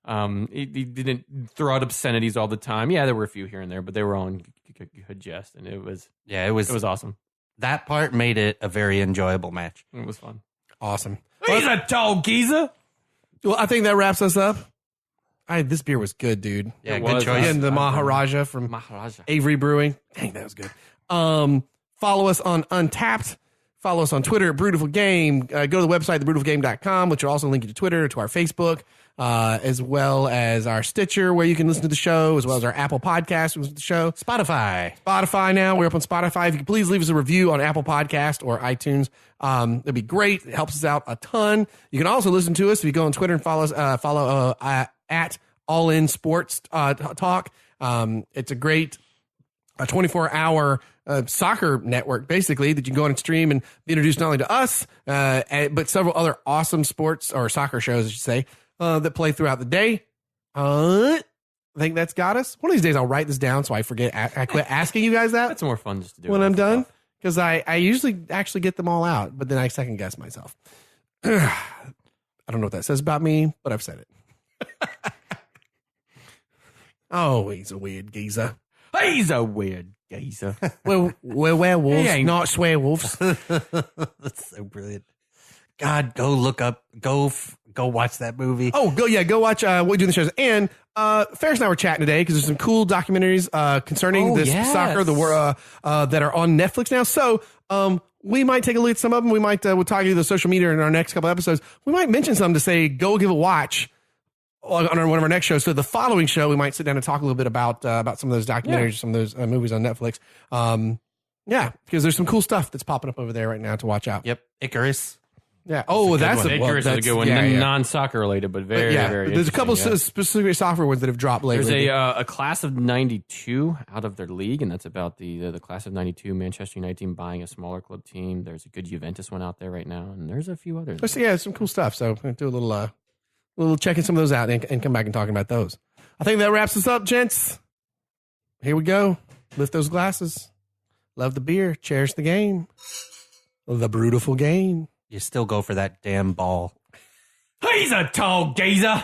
and he didn't throw out obscenities all the time. Yeah, there were a few here and there, but they were all in good jest, and it was awesome. That part made it a very enjoyable match. It was fun. Awesome. He's a tall geezer. Well, I think that wraps us up. This beer was good, dude. Yeah, It good was. choice. Again, the Maharaja from Avery Brewing. Dang, that was good. Follow us on Untapped. Follow us on Twitter at Brewtiful Game. Go to the website, thebrutifulgame.com, which will also link you to Twitter, to our Facebook, as well as our Stitcher, where you can listen to the show, as well as our Apple Podcast, listen to the show. Spotify now. We're up on Spotify. If you could please leave us a review on Apple Podcast or iTunes, it'd be great. It helps us out a ton. You can also listen to us if you go on Twitter and follow us, at All In Sports Talk. It's a great 24-hour soccer network, basically, that you can go on and stream and be introduced not only to us, but several other awesome sports or soccer shows, I should say, that play throughout the day. I think that's got us. One of these days, I'll write this down so I forget. I quit asking you guys that. That's more fun just to do when I'm done, because I usually actually get them all out, but then I second guess myself. I don't know what that says about me, but I've said it. Oh, he's a weird geezer. He's a weird geezer. We're werewolves, He ain't. not swearwolves. That's so brilliant. God, go look up, go watch that movie. Oh, go watch what we do in the shows. And Ferris and I were chatting today because there's some cool documentaries concerning this soccer that are on Netflix now. So we might take a look at some of them. We might we'll talk to the social media in our next couple episodes. We might mention some to say go give a watch on one of our next shows. So the following show, we might sit down and talk a little bit about some of those documentaries, some of those movies on Netflix. Because there's some cool stuff that's popping up over there right now to watch out. Yep, Icarus. Yeah. Oh, that's Icarus is a good one. Non-soccer related, but very, very There's a couple interesting, specific software ones that have dropped lately. There's a class of 92 out of their league, and that's about the class of 92 Manchester United team buying a smaller club team. There's a good Juventus one out there right now, and there's a few others. So, some cool stuff. So we'll do a little checking some of those out and come back and talking about those. I think that wraps us up, gents. Here we go. Lift those glasses. Love the beer. Cherish the game. The Brewtiful Game. You still go for that damn ball. He's a tall geezer.